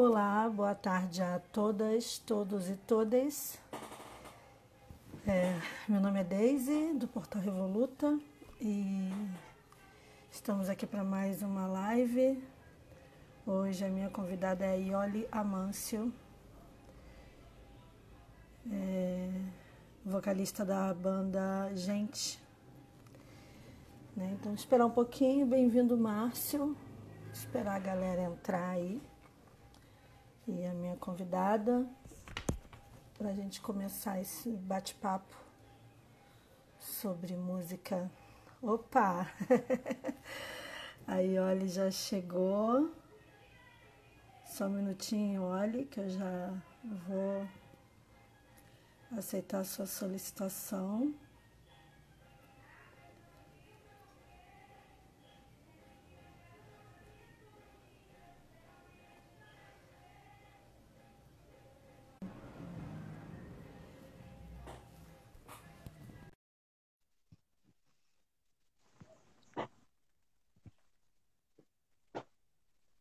Olá, boa tarde a todas, todos e todas. Meu nome é Deise, do Portal Revoluta, e estamos aqui para mais uma live. Hoje a minha convidada é Iole Amâncio, vocalista da banda Gente. Então, esperar um pouquinho. Bem-vindo, Márcio. Esperar a galera entrar aí. E a minha convidada, para a gente começar esse bate-papo sobre música. Opa! A Iole já chegou. Só um minutinho, Iole, que eu já vou aceitar a sua solicitação.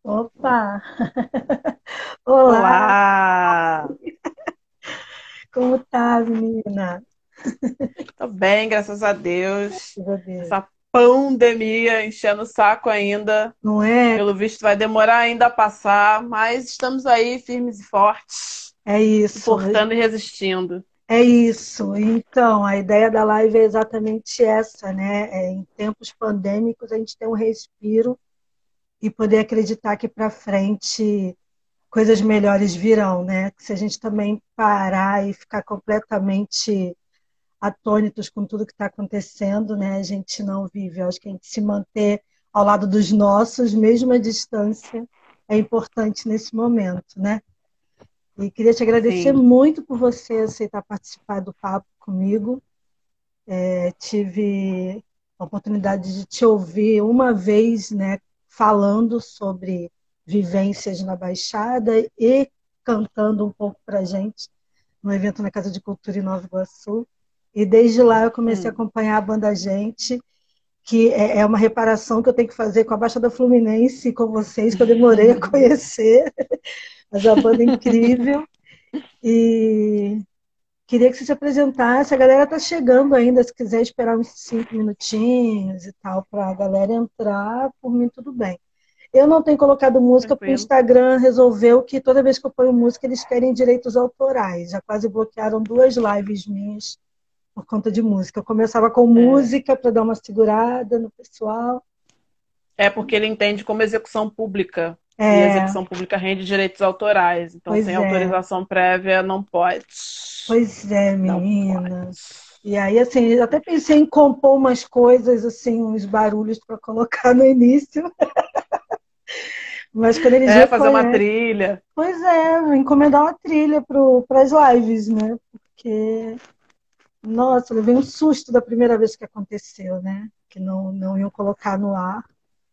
Opa! Olá! Olá! Como tá, menina? Tô bem, graças a Deus. Graças a Deus. Essa pandemia enchendo o saco ainda. Não é? Pelo visto vai demorar ainda a passar, mas estamos aí firmes e fortes, É isso. suportando e resistindo. É isso. Então, a ideia da live é exatamente essa, né? Em tempos pandêmicos, a gente tem um respiro e poder acreditar que para frente coisas melhores virão, né? Que se a gente também parar e ficar completamente atônitos com tudo que está acontecendo, né? A gente não vive. Eu acho que a gente se manter ao lado dos nossos, mesmo à distância, é importante nesse momento, né? E queria te agradecer Sim, muito por você aceitar participar do papo comigo. Tive a oportunidade de te ouvir uma vez, né, falando sobre vivências na Baixada e cantando um pouco para a gente no evento na Casa de Cultura em Nova Iguaçu. E desde lá eu comecei a hum. acompanhar a banda Gente, que é uma reparação que eu tenho que fazer com a Baixada Fluminense e com vocês, que eu demorei a conhecer, mas a banda é incrível. E queria que você se apresentasse. A galera está chegando ainda, se quiser esperar uns 5 minutinhos e tal, para a galera entrar, por mim tudo bem. Eu não tenho colocado música porque o Tranquilo. Instagram resolveu que toda vez que eu ponho música eles querem direitos autorais. Já quase bloquearam 2 lives minhas por conta de música. Eu começava com É, música para dar uma segurada no pessoal. é porque ele entende como execução pública. E É, execução pública rende direitos autorais. Então, sem pois é, autorização prévia, não pode. pois é, Não pode. menina. E aí, assim, eu até pensei em compor umas coisas, assim, uns barulhos para colocar no início, mas quando eles É, fazer uma reconhecem. trilha. Pois é, vou encomendar uma trilha para as lives, né? Porque, nossa, eu levei um susto da primeira vez que aconteceu, né? Que não iam colocar no ar.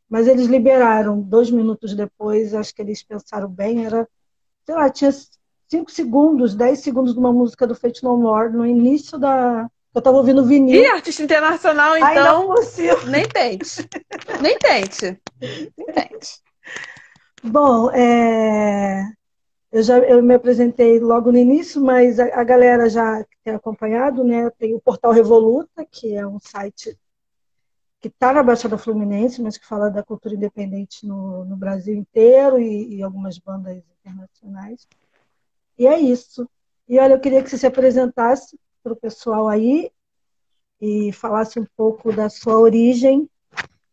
Mas eles liberaram 2 minutos depois, acho que eles pensaram bem, era, sei lá, tinha 5 segundos, 10 segundos de uma música do Fate No More no início da. Eu estava ouvindo E vinil. artista internacional, Ai, não é então, possível. nem tente. Nem tente. Nem tente. Bom, eu me apresentei logo no início, mas a galera já tem acompanhado, né? Tem o Portal Revoluta, que é um site que está na Baixada Fluminense, mas que fala da cultura independente no Brasil inteiro e algumas bandas internacionais. E é isso. E olha, eu queria que você se apresentasse para o pessoal aí e falasse um pouco da sua origem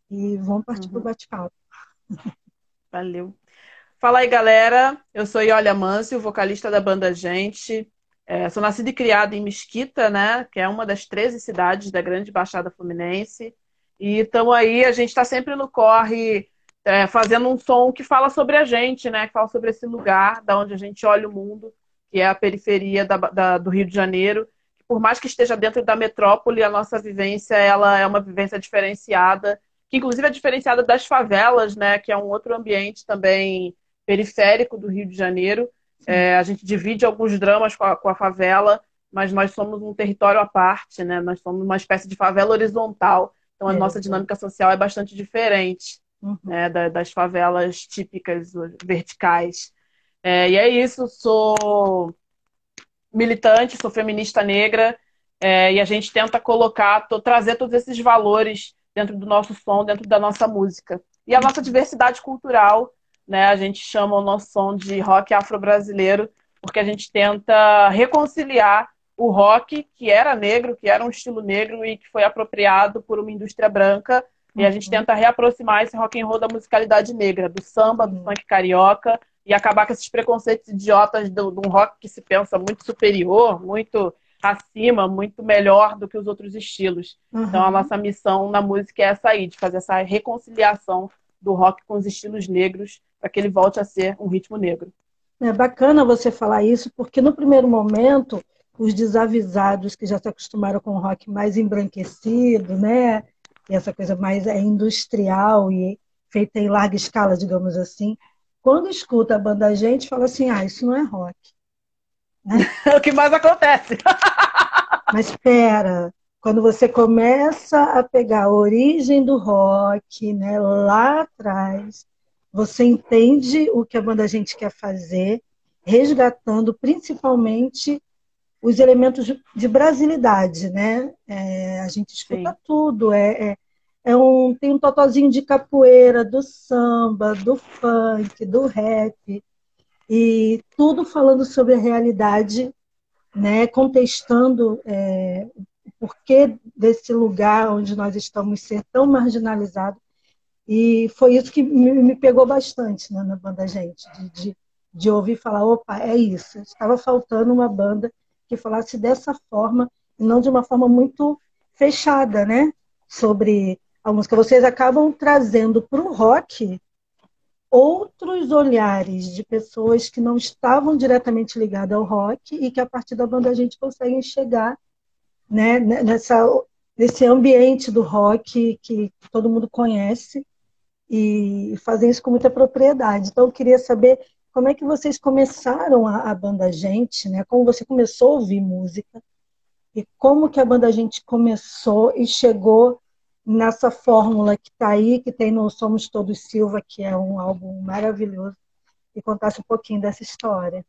e vamos partir para o Uhum, bate-papo. valeu. Fala aí, galera. Eu sou Iolha Mâncio, vocalista da banda Gente. Sou nascida e criada em Mesquita, né? Que é uma das 13 cidades da Grande Baixada Fluminense. E estamos aí, a gente está sempre no corre, fazendo um som que fala sobre a gente, né? Que fala sobre esse lugar da onde a gente olha o mundo, que é a periferia do Rio de Janeiro. Por mais que esteja dentro da metrópole, a nossa vivência ela é uma vivência diferenciada, que inclusive é diferenciada das favelas, né? Que é um outro ambiente também periférico do Rio de Janeiro. A gente divide alguns dramas com a favela, mas nós somos um território à parte, né? Nós somos uma espécie de favela horizontal. Então a nossa Exato. dinâmica social é bastante diferente, Uhum. né, das favelas típicas verticais. E é isso, sou militante, sou feminista negra, e a gente tenta colocar, trazer todos esses valores dentro do nosso som, dentro da nossa música. E a nossa diversidade cultural, né? A gente chama o nosso som de rock afro-brasileiro, porque a gente tenta reconciliar o rock, que era negro, que era um estilo negro e que foi apropriado por uma indústria branca, e a gente tenta reaproximar esse rock and roll da musicalidade negra, do samba, do funk carioca, e acabar com esses preconceitos idiotas de um rock que se pensa muito superior, muito acima, muito melhor do que os outros estilos. Então, a nossa missão na música é essa aí, de fazer essa reconciliação do rock com os estilos negros, para que ele volte a ser um ritmo negro. É bacana você falar isso, porque no primeiro momento, os desavisados que já se acostumaram com o rock mais embranquecido, né? E essa coisa mais industrial e feita em larga escala, digamos assim, quando escuta a banda Gente, fala assim, isso não é rock. Né? É o que mais acontece. Mas espera, quando você começa a pegar a origem do rock, né, lá atrás, você entende o que a banda Gente quer fazer, resgatando principalmente os elementos de brasilidade, né? A gente escuta Sim. tudo, tem um totozinho de capoeira, do samba, do funk, do rap, e tudo falando sobre a realidade, né? Contestando o porquê desse lugar onde nós estamos ser tão marginalizados. E foi isso que me pegou bastante, né, na banda Gente, de ouvir falar, opa, é isso. Estava faltando uma banda que falasse dessa forma, e não de uma forma muito fechada, né, sobre a música. Vocês acabam trazendo para o rock outros olhares de pessoas que não estavam diretamente ligadas ao rock e que a partir da banda a gente consegue chegar, né, nesse ambiente do rock que todo mundo conhece e fazem isso com muita propriedade. Então eu queria saber como é que vocês começaram a banda Gente, né? Como você começou a ouvir música e como que a banda Gente começou e chegou nessa fórmula que está aí, que tem no Somos Todos Silva, que é um álbum maravilhoso, e contasse um pouquinho dessa história.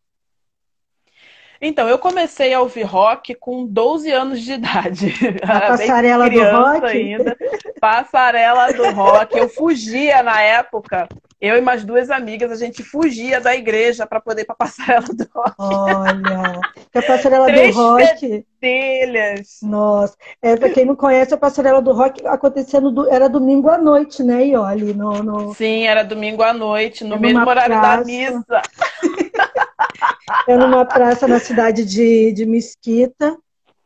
Então, eu comecei a ouvir rock com 12 anos de idade. Na Era bem passarela do rock? ainda. Passarela do rock. Eu fugia na época. Eu e mais duas amigas, a gente fugia da igreja para poder ir para a passarela do rock. Olha, que a passarela do Três rock. fedelhas. Nossa, para quem não conhece, a passarela do rock acontecendo era domingo à noite, né? E olha, Sim, era domingo à noite, no mesmo numa horário praça, da missa. É numa praça na cidade de Mesquita.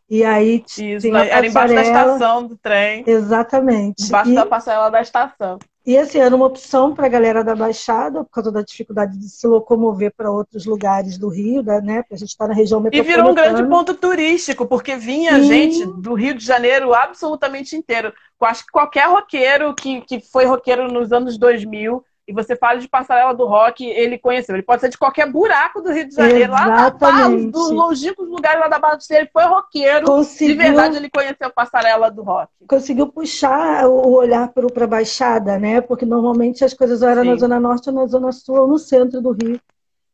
E aí Isso, tinha a era embaixo da passarela. estação do trem. Exatamente. Embaixo da passarela da estação. E assim, era uma opção para a galera da Baixada, por causa da dificuldade de se locomover para outros lugares do Rio, né? Porque a gente está na região E metropolitana. virou um grande ponto turístico, porque vinha gente do Rio de Janeiro absolutamente inteiro. Eu acho que qualquer roqueiro que foi roqueiro nos anos 2000, e você fala de passarela do rock, ele conheceu. Ele pode ser de qualquer buraco do Rio de Janeiro, Exatamente. dos longínquos lugares lá da Baixa, ele foi roqueiro. De verdade, ele conheceu a passarela do rock. Conseguiu puxar o olhar para a Baixada, né? Porque normalmente as coisas eram na Zona Norte, ou na Zona Sul, ou no centro do Rio.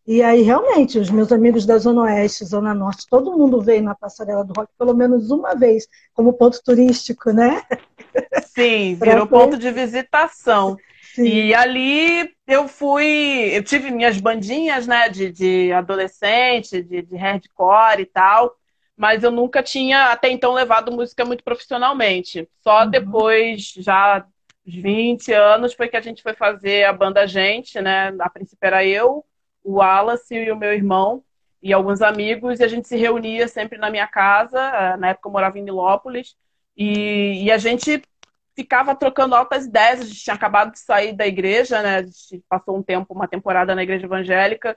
E aí, realmente, os meus amigos da Zona Oeste, Zona Norte, todo mundo veio na passarela do rock pelo menos uma vez, como ponto turístico, né? Sim, virou ponto de visitação. Sim. E ali eu tive minhas bandinhas, né, de adolescente, de hardcore e tal, mas eu nunca tinha até então levado música muito profissionalmente. Só depois, já de 20 anos, foi que a gente foi fazer a banda Gente, né? A princípio era eu, o Wallace e o meu irmão e alguns amigos, e a gente se reunia sempre na minha casa. Na época eu morava em Nilópolis, e a gente ficava trocando altas ideias. A gente tinha acabado de sair da igreja, né? A gente passou um tempo, uma temporada na igreja evangélica,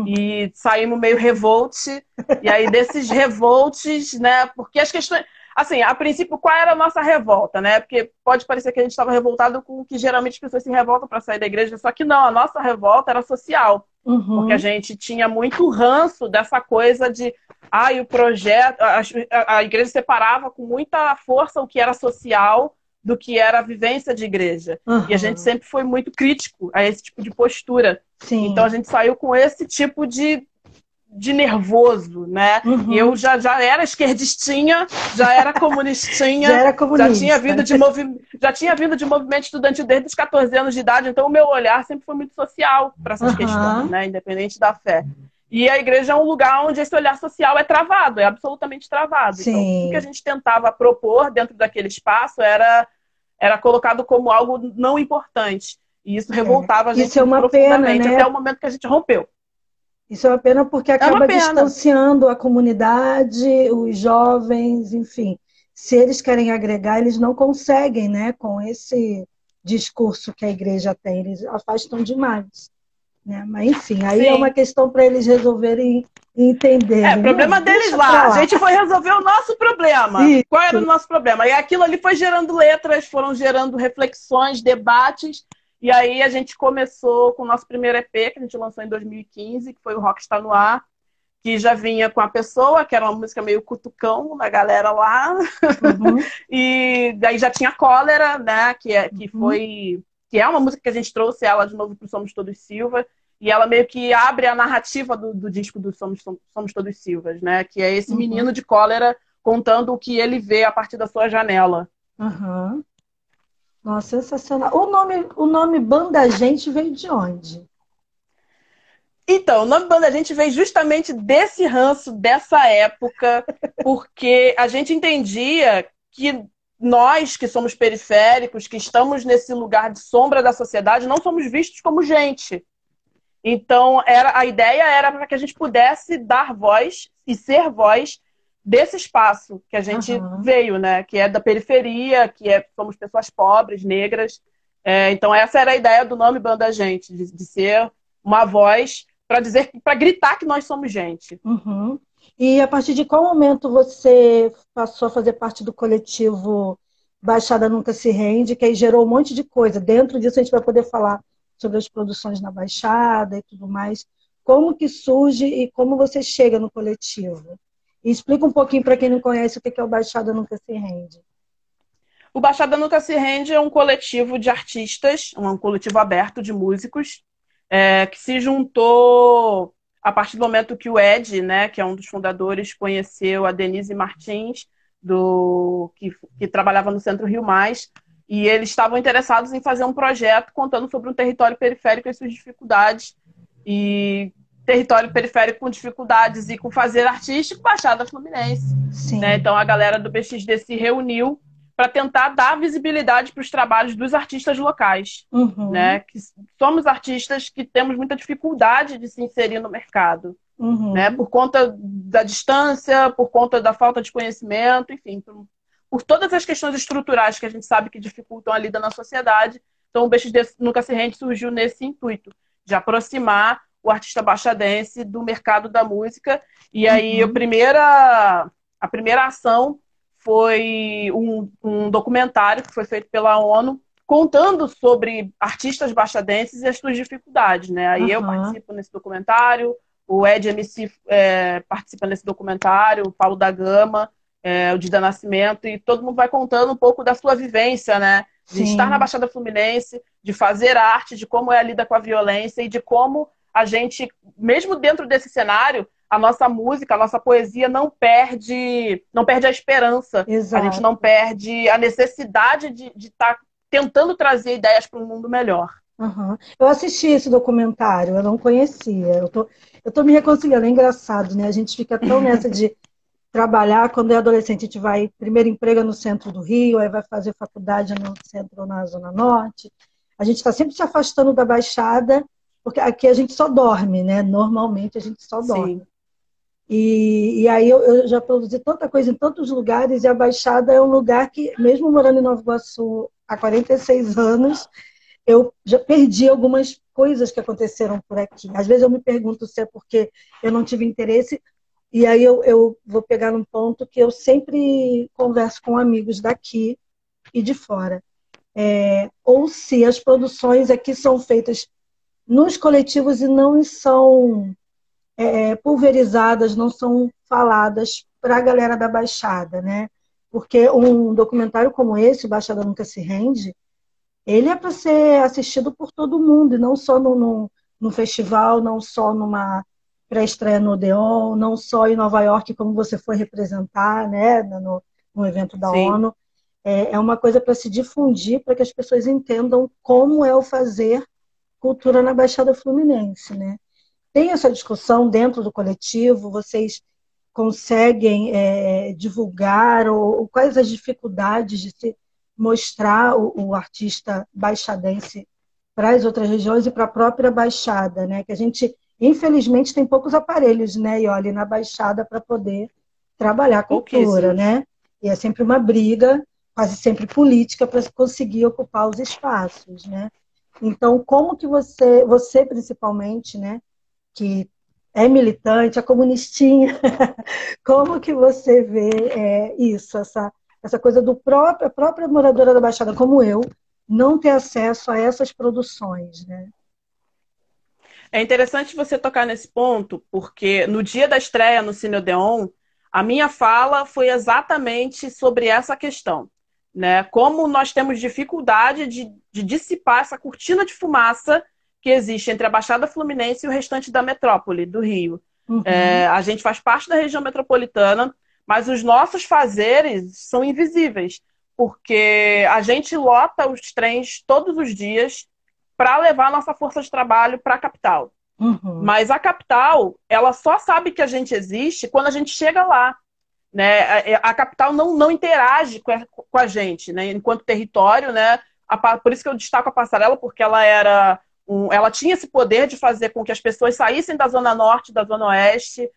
e saímos meio revolte. E aí, desses revoltes, né? Porque as questões. Assim, a princípio, qual era a nossa revolta, né? Porque pode parecer que a gente estava revoltado com o que geralmente as pessoas se revoltam para sair da igreja, só que não, a nossa revolta era social. Porque a gente tinha muito ranço dessa coisa de o projeto. A igreja separava com muita força o que era social do que era a vivência de igreja. E a gente Aham. sempre foi muito crítico a esse tipo de postura. Então a Sim. gente saiu com esse tipo de nervoso, né? E eu Uhum. já era esquerdistinha, já era Já comunistinha, era comunista. já tinha vindo de movimento estudantil desde os 14 anos de idade, então o meu olhar sempre foi muito social para essas questões, Aham. né? Independente da fé. E a igreja é um lugar onde esse olhar social é travado, é absolutamente travado. Então, tudo que a Sim. gente tentava propor dentro daquele espaço era colocado como algo não importante. E isso É. revoltava a Isso é gente uma pena, profundamente, até né? o momento que a gente rompeu. Isso é uma pena porque É uma acaba pena. distanciando a comunidade, os jovens, enfim. Se eles querem agregar, eles não conseguem, né? Com esse discurso que a igreja tem, eles afastam demais, né? Mas, enfim, aí é uma Sim. questão para eles resolverem e entenderem. Não, Problema deles deixa lá. para A lá. gente foi resolver o nosso problema. Qual era o Isso. nosso problema? E aquilo ali foi gerando letras, foram gerando reflexões, debates. E aí a gente começou com o nosso primeiro EP, que a gente lançou em 2015, que foi o Rock Está No Ar, que já vinha com a pessoa, que era uma música meio cutucão da galera lá. Uhum, E daí já tinha Cólera, né? uhum, Que é uma música que a gente trouxe ela de novo para o Somos Todos Silva. E ela meio que abre a narrativa do disco do Somos Todos Silvas, né? Que é esse menino uhum, de cólera contando o que ele vê a partir da sua janela. uhum. Nossa, sensacional. O nome Banda Gente veio de onde? Então, o nome Banda Gente veio justamente desse ranço, dessa época, porque a gente entendia que nós, que somos periféricos, que estamos nesse lugar de sombra da sociedade, não somos vistos como gente. Então, a ideia era para que a gente pudesse dar voz e ser voz desse espaço que a gente Aham. veio, né? Que é da periferia, somos pessoas pobres, negras. Então, essa era a ideia do nome Banda Gente, de ser uma voz para dizer, para gritar que nós somos gente. Uhum. E a partir de qual momento você passou a fazer parte do coletivo Baixada Nunca Se Rende, que aí gerou um monte de coisa? Dentro disso a gente vai poder falar sobre as produções na Baixada e tudo mais. Como que surge e como você chega no coletivo? E explica um pouquinho para quem não conhece o que é o Baixada Nunca Se Rende. O Baixada Nunca Se Rende é um coletivo de artistas, um coletivo aberto de músicos, que se juntou a partir do momento que o Ed, né, que é um dos fundadores, conheceu a Denise Martins, que trabalhava no Centro Rio Mais, e eles estavam interessados em fazer um projeto contando sobre um território periférico e suas dificuldades. E território periférico com dificuldades e com fazer artístico, Baixada Fluminense. Né? Sim. Então a galera do BXD se reuniu para tentar dar visibilidade para os trabalhos dos artistas locais. Uhum. Né? Que somos artistas que temos muita dificuldade de se inserir no mercado. Né? Uhum. Por conta da distância, por conta da falta de conhecimento, enfim, por todas as questões estruturais que a gente sabe que dificultam a lida na sociedade. Então o BXD Nunca Se Rende surgiu nesse intuito, de aproximar o artista baixadense do mercado da música. E aí Uhum. a primeira ação foi um documentário que foi feito pela ONU contando sobre artistas baixadenses e as suas dificuldades, né? Aí eu Uhum. participo nesse documentário, o Ed MC participa nesse documentário, o Paulo da Gama, o Dida Nascimento, e todo mundo vai contando um pouco da sua vivência, né? De estar na Sim. Baixada Fluminense, de fazer arte, de como é a lida com a violência e de como a gente, mesmo dentro desse cenário, a nossa música, a nossa poesia não perde a esperança, a gente não Exato. perde a necessidade de estar tentando trazer ideias para um mundo melhor. Uhum. Eu assisti esse documentário, eu não conhecia. Eu tô me reconciliando, é engraçado, né? A gente fica tão nessa de trabalhar, quando é adolescente, a gente vai, primeiro emprego no centro do Rio, aí vai fazer faculdade no centro ou na Zona Norte. A gente está sempre se afastando da Baixada, porque aqui a gente só dorme, né? Normalmente a gente só dorme. Sim. E aí eu já produzi tanta coisa em tantos lugares, e a Baixada é um lugar que, mesmo morando em Nova Iguaçu há 46 anos, eu já perdi algumas coisas que aconteceram por aqui. Às vezes eu me pergunto se é porque eu não tive interesse, e aí eu vou pegar num ponto que eu sempre converso com amigos daqui e de fora. Ou se as produções aqui são feitas nos coletivos e não são pulverizadas, não são faladas para a galera da Baixada, né? Porque um documentário como esse, Baixada Nunca Se Rende, ele é para ser assistido por todo mundo, e não só no festival, não só numa pré-estreia no Odeon, não só em Nova York, como você foi representar, né, no evento da Sim. ONU. É uma coisa para se difundir, para que as pessoas entendam como é o fazer cultura na Baixada Fluminense, né? Tem essa discussão dentro do coletivo? Vocês conseguem divulgar ou quais as dificuldades de se mostrar o artista baixadense para as outras regiões e para a própria Baixada, né? Que a gente, infelizmente, tem poucos aparelhos, né, e olha, na Baixada para poder trabalhar a cultura, Pouquíssimos. né? E é sempre uma briga, quase sempre política, para conseguir ocupar os espaços, né? Então, como que você principalmente, né, que é militante, é comunistinha, como que você vê isso, essa coisa a própria moradora da Baixada, como eu, não ter acesso a essas produções, né? É interessante você tocar nesse ponto, porque no dia da estreia no Cine Odeon, a minha fala foi exatamente sobre essa questão, né? Como nós temos dificuldade de dissipar essa cortina de fumaça que existe entre a Baixada Fluminense e o restante da metrópole, do Rio. Uhum, A gente faz parte da região metropolitana, mas os nossos fazeres são invisíveis, porque a gente lota os trens todos os dias para levar a nossa força de trabalho para a capital. uhum, Mas a capital, ela só sabe que a gente existe quando a gente chega lá. Né? A capital não interage com a gente, né? Enquanto território, né? Por isso que eu destaco a passarela, porque ela tinha esse poder de fazer com que as pessoas saíssem da zona norte, da zona oeste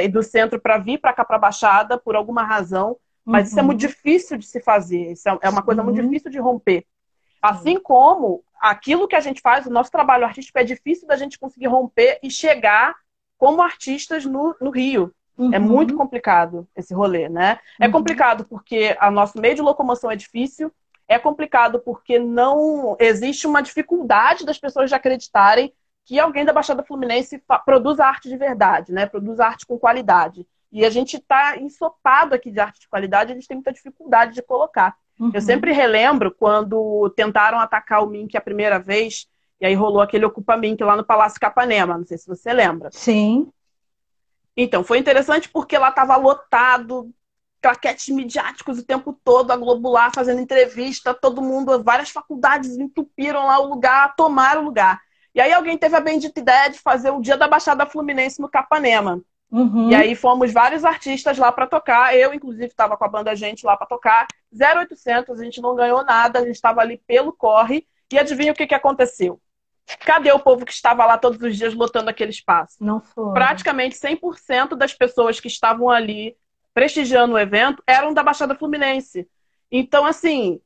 e do centro para vir para cá para a Baixada por alguma razão. Mas isso é muito uhum. difícil de se fazer, isso é uma coisa muito Sim, difícil de romper. sim. Assim como aquilo que a gente faz, o nosso trabalho artístico, é difícil da gente conseguir romper e chegar como artistas no Rio. É muito Uhum, complicado esse rolê, né? É uhum, complicado porque o nosso meio de locomoção é difícil, é complicado porque não existe uma dificuldade das pessoas de acreditarem que alguém da Baixada Fluminense produz arte de verdade, né? Produz arte com qualidade. E a gente está ensopado aqui de arte de qualidade, a gente tem muita dificuldade de colocar. Eu sempre uhum. relembro quando tentaram atacar o Mink a primeira vez, e aí rolou aquele Ocupa Mink lá no Palácio Capanema, não sei se você lembra. Sim. Então, foi interessante porque lá estava lotado, claquetes midiáticos o tempo todo, a Globo lá fazendo entrevista, todo mundo, várias faculdades entupiram lá o lugar, tomaram o lugar. E aí alguém teve a bendita ideia de fazer o Dia da Baixada Fluminense no Capanema. E Uhum. aí fomos vários artistas lá para tocar. Eu, inclusive, estava com a banda Gente lá para tocar. 0800, a gente não ganhou nada, a gente estava ali pelo corre. E adivinha o que aconteceu? Cadê o povo que estava lá todos os dias lotando aquele espaço? Não foram. Praticamente 100% das pessoas que estavam ali prestigiando o evento eram da Baixada Fluminense. Então, assim,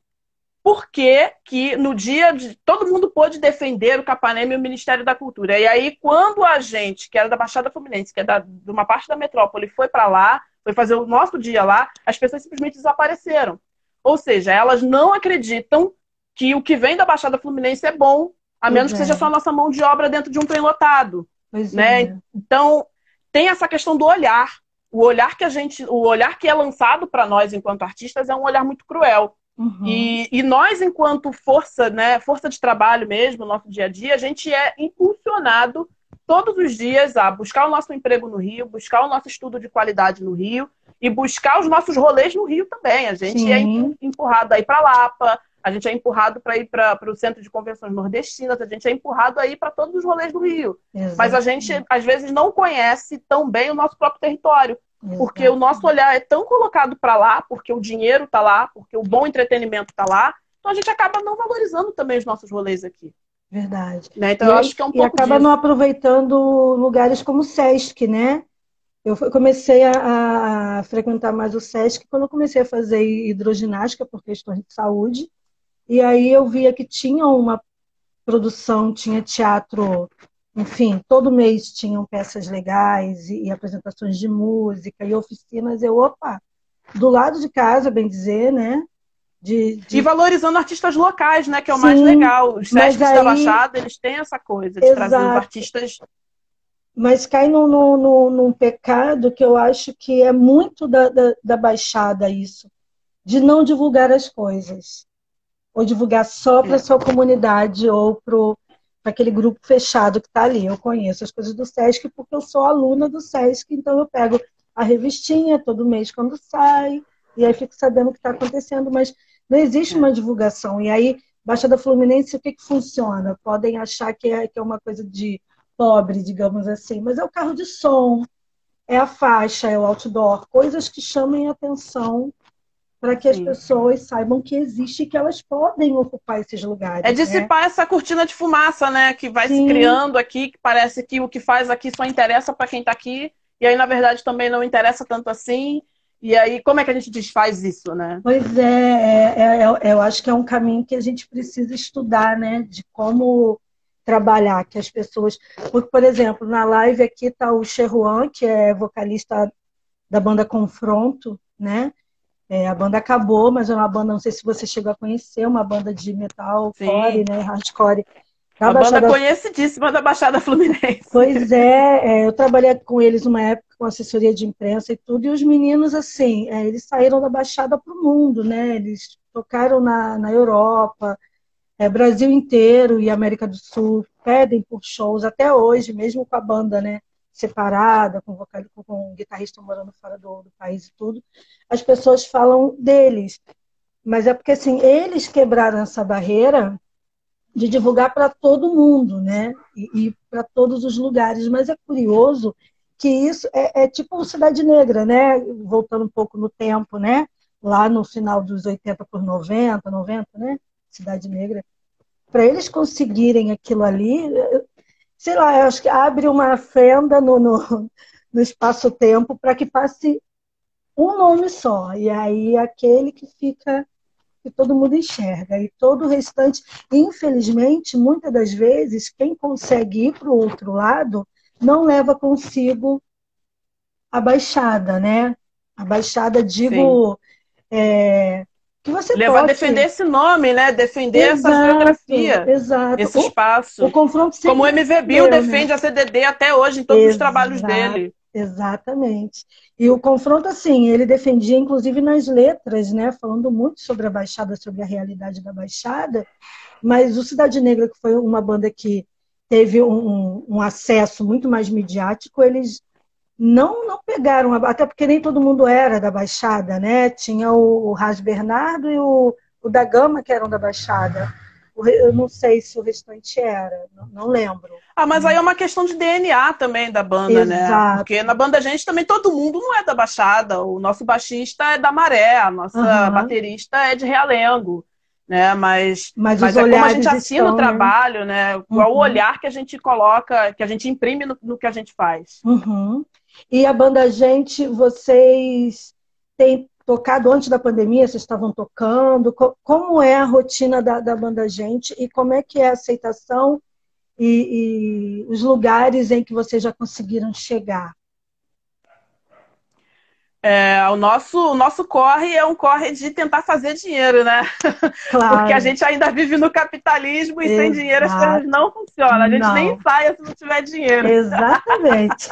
por que que no dia de... Todo mundo pôde defender o Capanema e o Ministério da Cultura. E aí, quando a gente, que era da Baixada Fluminense, que é de uma parte da metrópole, foi para lá, foi fazer o nosso dia lá, as pessoas simplesmente desapareceram. Ou seja, elas não acreditam que o que vem da Baixada Fluminense é bom, a Pois menos que é, seja só a nossa mão de obra dentro de um trem lotado. pois Né? é. Então, tem essa questão do olhar. O olhar que é lançado para nós enquanto artistas é um olhar muito cruel. Uhum. E nós, enquanto força, né, força de trabalho mesmo, no nosso dia a dia, a gente é impulsionado todos os dias a buscar o nosso emprego no Rio, buscar o nosso estudo de qualidade no Rio e buscar os nossos rolês no Rio também. A gente é Sim, empurrado a ir para Lapa, a gente é empurrado para ir para o Centro de Convenções Nordestinas, a gente é empurrado a ir para todos os rolês do Rio. Mas a gente, exatamente. às vezes, não conhece tão bem o nosso próprio território porque o nosso Exatamente. olhar é tão colocado para lá, porque o dinheiro está lá, porque o bom entretenimento está lá, então a gente acaba não valorizando também os nossos rolês aqui. Verdade. Né? Então eu acho que é um E pouco acaba não disso. aproveitando lugares como o Sesc, né? Comecei a frequentar mais o Sesc quando eu comecei a fazer hidroginástica por questões de saúde. E aí eu via que tinha uma produção, tinha teatro, enfim, todo mês tinham peças legais e apresentações de música e oficinas. Opa, do lado de casa, bem dizer, né? E valorizando artistas locais, né? Que é o mais Sim, legal. Os mas Sescs da aí, Baixada, eles têm essa coisa de trazer os exato, artistas. mas cai num pecado que eu acho que é muito da Baixada isso. de não divulgar as coisas. Ou divulgar só para a sua comunidade ou para aquele grupo fechado que está ali. Eu conheço as coisas do SESC porque eu sou aluna do SESC, então eu pego a revistinha todo mês quando sai, e aí fico sabendo o que está acontecendo, mas não existe uma divulgação. E aí, Baixada Fluminense, o que funciona? Podem achar que é uma coisa de pobre, digamos assim, mas é o carro de som, é a faixa, é o outdoor, coisas que chamem a atenção para que as Sim. pessoas saibam que existe e que elas podem ocupar esses lugares. É Né? dissipar essa cortina de fumaça, né? Que vai se Sim, criando aqui, que parece que o que faz aqui só interessa para quem está aqui, e aí, na verdade, também não interessa tanto assim. E aí, como é que a gente desfaz isso, né? pois eu acho que é um caminho que a gente precisa estudar, né? De como trabalhar, que as pessoas. Porque, por exemplo, na live aqui está o Cheruan, que é vocalista da banda Confronto, né? A banda acabou, mas é uma banda, não sei se você chegou a conhecer, uma banda de metalcore, Sim. né? Hardcore da Uma banda Baixada. conhecidíssima da Baixada Fluminense. Pois eu trabalhei com eles uma época com assessoria de imprensa e tudo, e os meninos, assim, eles saíram da Baixada para o mundo, né? Eles tocaram na Europa, Brasil inteiro e América do Sul, pedem por shows até hoje, mesmo com a banda, né? Separada, com um guitarrista morando fora do país e tudo, as pessoas falam deles. Mas é porque, assim, eles quebraram essa barreira de divulgar para todo mundo, né? E para todos os lugares. Mas é curioso que isso é tipo o Cidade Negra, né? Voltando um pouco no tempo, né? Lá no final dos 80 por 90, né? Cidade Negra. Para eles conseguirem aquilo ali, sei lá, eu acho que abre uma fenda no espaço-tempo para que passe um nome só. E aí aquele que fica que todo mundo enxerga. E todo o restante, infelizmente, muitas das vezes, quem consegue ir para o outro lado não leva consigo a baixada, né? A baixada, Sim. digo, que você Levar, toque. defender esse nome, né? Defender essa Exato, geografia, exato. esse O espaço. confronto Como o sempre MV Bill defendeu, né? defende a CDD até hoje em todos os trabalhos Exato, dele. exatamente. E o confronto, assim, ele defendia, inclusive nas letras, né? Falando muito sobre a Baixada, sobre a realidade da Baixada. Mas o Cidade Negra, que foi uma banda que teve um acesso muito mais midiático, eles não pegaram, até porque nem todo mundo era da Baixada, né? Tinha o Ras Bernardo e o da Gama, que eram da Baixada. Eu não sei se o restante era, não lembro. Ah, mas aí é uma questão de DNA também da banda, né? Porque Exato. na banda a gente também todo mundo não é da Baixada. O nosso baixista é da Maré, a nossa Uhum. baterista é de Realengo, né? Mas os Mas é como a gente olhares assina o estão, né? trabalho, né? Qual o Uhum. olhar que a gente coloca, que a gente imprime no que a gente faz. Uhum. E a banda Gente, vocês têm tocado antes da pandemia? Vocês estavam tocando? Como é a rotina da banda Gente e como é que é a aceitação e os lugares em que vocês já conseguiram chegar? O nosso corre é um corre de tentar fazer dinheiro, né? Porque a Claro, gente ainda vive no capitalismo e sem dinheiro as coisas exato. não funcionam. A gente nem Não, ensaia se não tiver dinheiro. exatamente.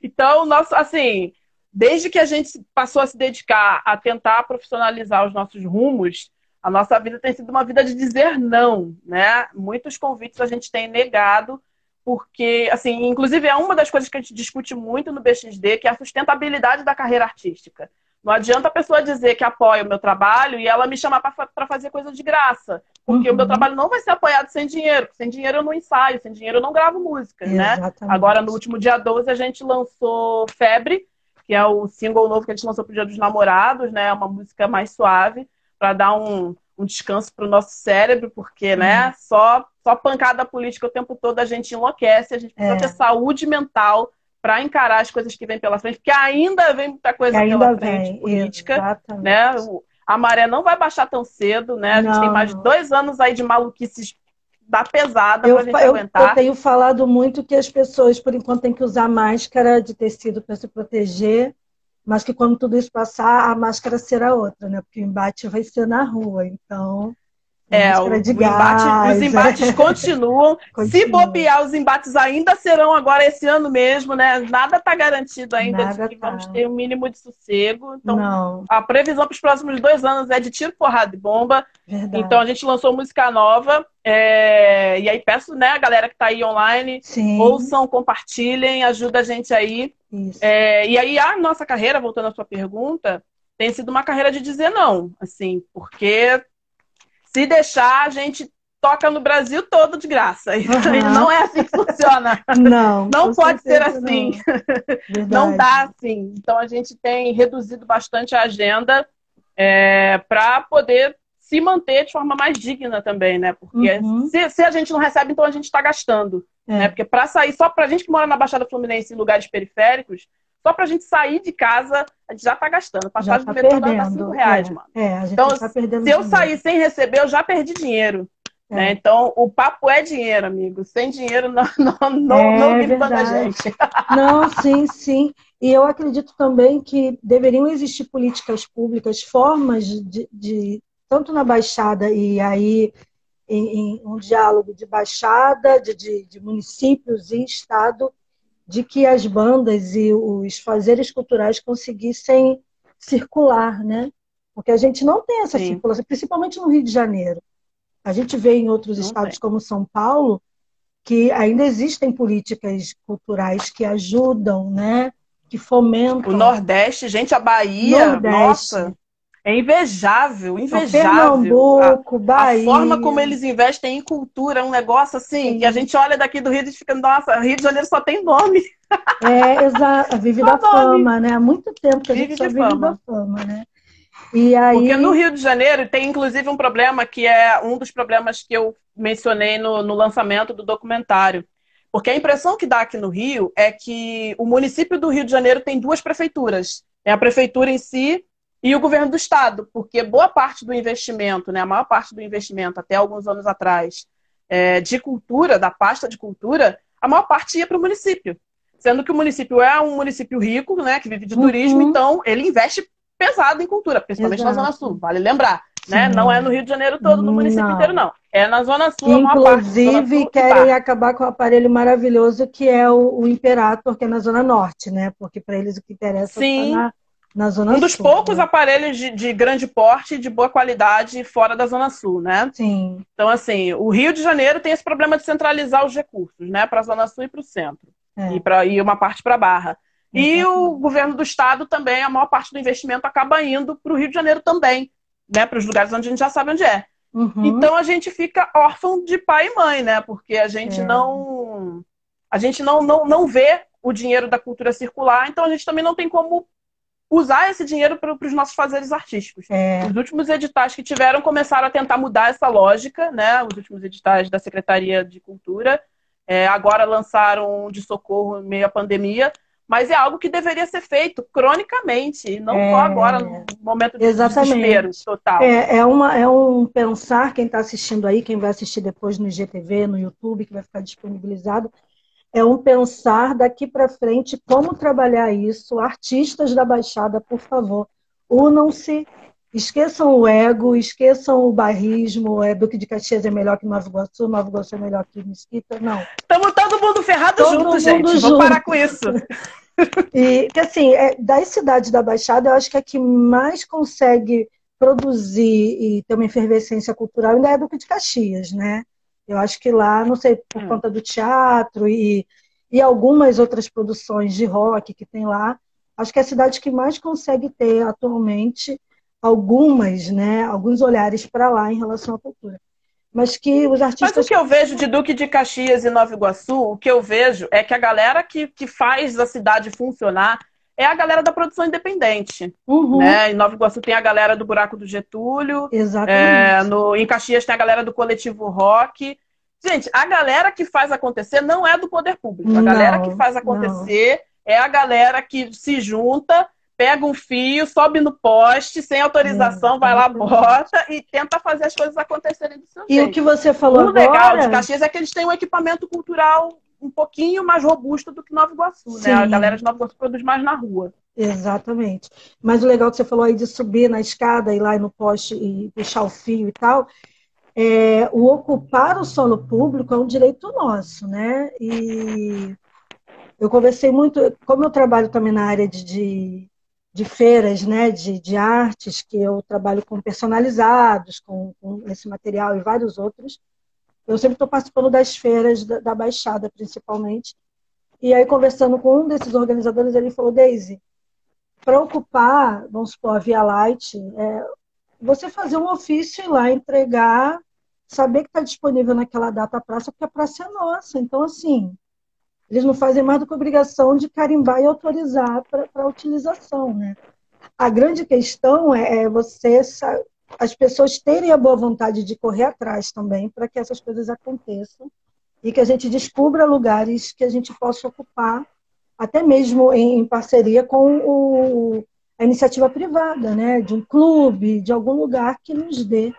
Então, nosso, assim, desde que a gente passou a se dedicar a tentar profissionalizar os nossos rumos, a nossa vida tem sido uma vida de dizer não, né? Muitos convites a gente tem negado, porque, assim, inclusive é uma das coisas que a gente discute muito no BXD, que é a sustentabilidade da carreira artística. Não adianta a pessoa dizer que apoia o meu trabalho e ela me chamar para fazer coisa de graça, porque o meu Uhum, trabalho não vai ser apoiado sem dinheiro. Sem dinheiro eu não ensaio, sem dinheiro eu não gravo músicas, né? Agora, no exatamente. último dia 12, a gente lançou Febre, que é o single novo que a gente lançou pro Dia dos Namorados, né? Uma música mais suave, para dar um descanso pro nosso cérebro, porque, né, só pancada política o tempo todo a gente enlouquece, a gente precisa ter É, saúde mental para encarar as coisas que vêm pela frente, porque ainda vem muita que coisa pela ainda frente vem, política, né? exatamente. A maré não vai baixar tão cedo, né? A gente tem Não, mais de não. 2 anos aí de maluquices da pesada Eu, para a gente eu aguentar. tenho falado muito que as pessoas, por enquanto, têm que usar máscara de tecido para se proteger, mas que quando tudo isso passar, a máscara será outra, né? Porque o embate vai ser na rua. Então, Máscara de gás. Os embates continuam. Se Continua. bobear, os embates ainda serão agora esse ano mesmo, né? Nada está garantido ainda Nada de que tá. vamos ter um mínimo de sossego. Então, Não, a previsão para os próximos 2 anos é de tiro, porrada e bomba. verdade. Então, a gente lançou música nova. E aí peço, né, a galera que está aí online, Sim, ouçam, compartilhem, ajuda a gente aí. isso. E aí a nossa carreira, voltando à sua pergunta, tem sido uma carreira de dizer não, assim, porque se deixar, a gente toca no Brasil todo de graça. E não é assim que funciona. Não, Não com pode ser certeza assim. não. Não Verdade. dá assim. Então a gente tem reduzido bastante a agenda para poder se manter de forma mais digna também, né? Porque se a gente não recebe, então a gente está gastando. Né? Porque para sair, só para a gente que mora na Baixada Fluminense, em lugares periféricos, só para a gente sair de casa, a gente já está gastando. Passagem do metrô dá R$5, mano. A gente então, tá perdendo se eu dinheiro. sair sem receber, eu já perdi dinheiro. Né? Então, o papo é dinheiro, amigo. Sem dinheiro, não vive da gente. Não, sim, sim. E eu acredito também que deveriam existir políticas públicas, formas de tanto na Baixada e aí em um diálogo de Baixada, de municípios e Estado, de que as bandas e os fazeres culturais conseguissem circular, né? Porque a gente não tem essa circulação, principalmente no Rio de Janeiro. A gente vê em outros estados como São Paulo que ainda existem políticas culturais que ajudam, né? Que fomentam. O Nordeste, gente, a Bahia, nossa, é invejável, invejável. Pernambuco, Bahia. A forma como eles investem em cultura é um negócio assim, que a gente olha daqui do Rio e fica, nossa, Rio de Janeiro só tem nome. Exato, vive da fama, né? Há muito tempo que a gente só vive da fama, né? E aí... Porque no Rio de Janeiro tem inclusive um problema que é um dos problemas que eu mencionei no lançamento do documentário. Porque a impressão que dá aqui no Rio é que o município do Rio de Janeiro tem duas prefeituras. É a prefeitura em si e o governo do estado. Porque boa parte do investimento, né, a maior parte do investimento, até alguns anos atrás, de cultura, da pasta de cultura, a maior parte ia para o município. Sendo que o município é um município rico, né, que vive de turismo, então ele investe pesado em cultura, principalmente na Zona Sul, vale lembrar. Né? Não é no Rio de Janeiro todo, no município inteiro, não. É na Zona Sul, a maior parte. Inclusive, querem acabar com o aparelho maravilhoso que é o Imperator, que é na Zona Norte, né? Porque para eles o que interessa é na Zona Sul. Um dos poucos aparelhos de grande porte e de boa qualidade fora da Zona Sul, né? Sim. Então, assim, o Rio de Janeiro tem esse problema de centralizar os recursos, né? Para a Zona Sul e para o centro. E uma parte para a Barra. E o governo do estado também, a maior parte do investimento acaba indo para o Rio de Janeiro também, né? Para os lugares onde a gente já sabe onde é. Então a gente fica órfão de pai e mãe, né? Porque a gente não vê o dinheiro da cultura circular, então a gente também não tem como usar esse dinheiro para os nossos fazeres artísticos. Os últimos editais que tiveram começaram a tentar mudar essa lógica, né? Os últimos editais da Secretaria de Cultura. Agora lançaram um de socorro em meio à pandemia, mas é algo que deveria ser feito cronicamente, não só agora, no momento de desespero total. É um pensar, quem está assistindo aí, quem vai assistir depois no IGTV, no YouTube, que vai ficar disponibilizado, é um pensar daqui para frente como trabalhar isso. Artistas da Baixada, por favor, unam-se, esqueçam o ego, esqueçam o bairrismo, Duque de Caxias é melhor que Nova Iguaçu é melhor que Mesquita, não. Estamos todo mundo ferrado junto, gente. Vamos parar com isso. E que assim, das cidades da Baixada, eu acho que a que mais consegue produzir e ter uma efervescência cultural ainda é Duque de Caxias, né? Eu acho que lá, não sei, por conta do teatro e algumas outras produções de rock que tem lá, acho que é a cidade que mais consegue ter atualmente alguns olhares para lá em relação à cultura. Mas que os artistas... Mas o que eu vejo de Duque de Caxias e Nova Iguaçu, o que eu vejo é que a galera que faz a cidade funcionar é a galera da produção independente. Né? Em Nova Iguaçu tem a galera do Buraco do Getúlio. Exatamente. Em Caxias tem a galera do Coletivo Rock. Gente, a galera que faz acontecer não é do poder público. A galera que faz acontecer é a galera que se junta, pega um fio, sobe no poste, sem autorização, vai lá, bota e tenta fazer as coisas acontecerem do seu jeito. E o que você falou agora... O legal de Caxias é que eles têm um equipamento cultural um pouquinho mais robusto do que Nova Iguaçu, né? A galera de Nova Iguaçu produz mais na rua. Exatamente. Mas o legal que você falou aí de subir na escada, ir lá no poste e puxar o fio e tal, o ocupar o solo público é um direito nosso, né? E eu conversei muito, como eu trabalho também na área de feiras, né, de artes, que eu trabalho com personalizados, com esse material e vários outros, eu sempre estou participando das feiras da Baixada, principalmente. E aí, conversando com um desses organizadores, ele falou, Deise, para ocupar, vamos supor, a Via Light, você fazer um ofício, ir lá entregar, saber que está disponível naquela data a praça, porque a praça é nossa. Então, assim, eles não fazem mais do que obrigação de carimbar e autorizar para a utilização, né? A grande questão é as pessoas terem a boa vontade de correr atrás também para que essas coisas aconteçam e que a gente descubra lugares que a gente possa ocupar, até mesmo em parceria com a iniciativa privada, né? De um clube, de algum lugar que nos dê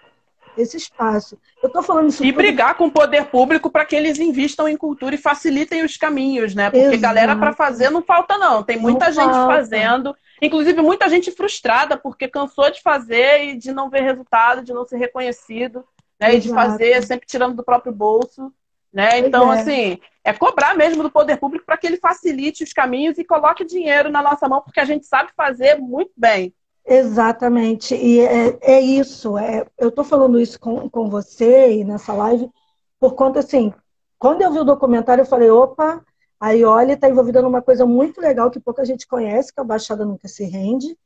esse espaço. Eu estou falando isso E tudo... brigar com o poder público para que eles invistam em cultura e facilitem os caminhos, né? Porque Exato. galera para fazer não falta, não. Tem muita Não gente falta. fazendo, inclusive muita gente frustrada porque cansou de fazer e de não ver resultado, de não ser reconhecido, né? E de fazer sempre tirando do próprio bolso, né? Então, assim, é cobrar mesmo do poder público para que ele facilite os caminhos e coloque dinheiro na nossa mão, porque a gente sabe fazer muito bem. Exatamente, e é isso, eu estou falando isso com você e nessa live, por conta, assim, quando eu vi o documentário, eu falei, opa, a Iole está envolvida numa coisa muito legal que pouca gente conhece, que é a Baixada Nunca Se Rende,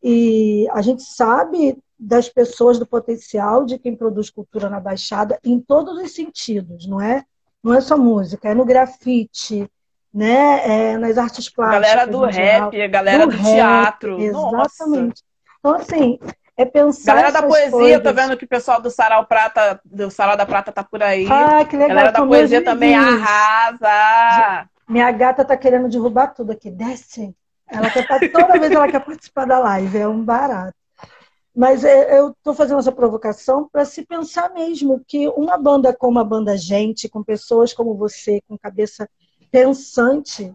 e a gente sabe das pessoas, do potencial de quem produz cultura na Baixada, em todos os sentidos, não é? Não é só música, é no grafite, né? Nas artes plásticas. Galera do rap, a galera do teatro. Exatamente. Nossa. Então, assim, é pensar galera da poesia, coisas. tô vendo que o pessoal do Sarau Prata, do Sarau da Prata tá por aí. Ah, que legal. Galera da poesia também arrasa. Minha gata tá querendo derrubar tudo aqui. Desce. Ela quer toda vez ela quer participar da live, é um barato. Mas eu estou fazendo essa provocação para se pensar mesmo que uma banda como a Banda Gente, com pessoas como você, com cabeça pensante,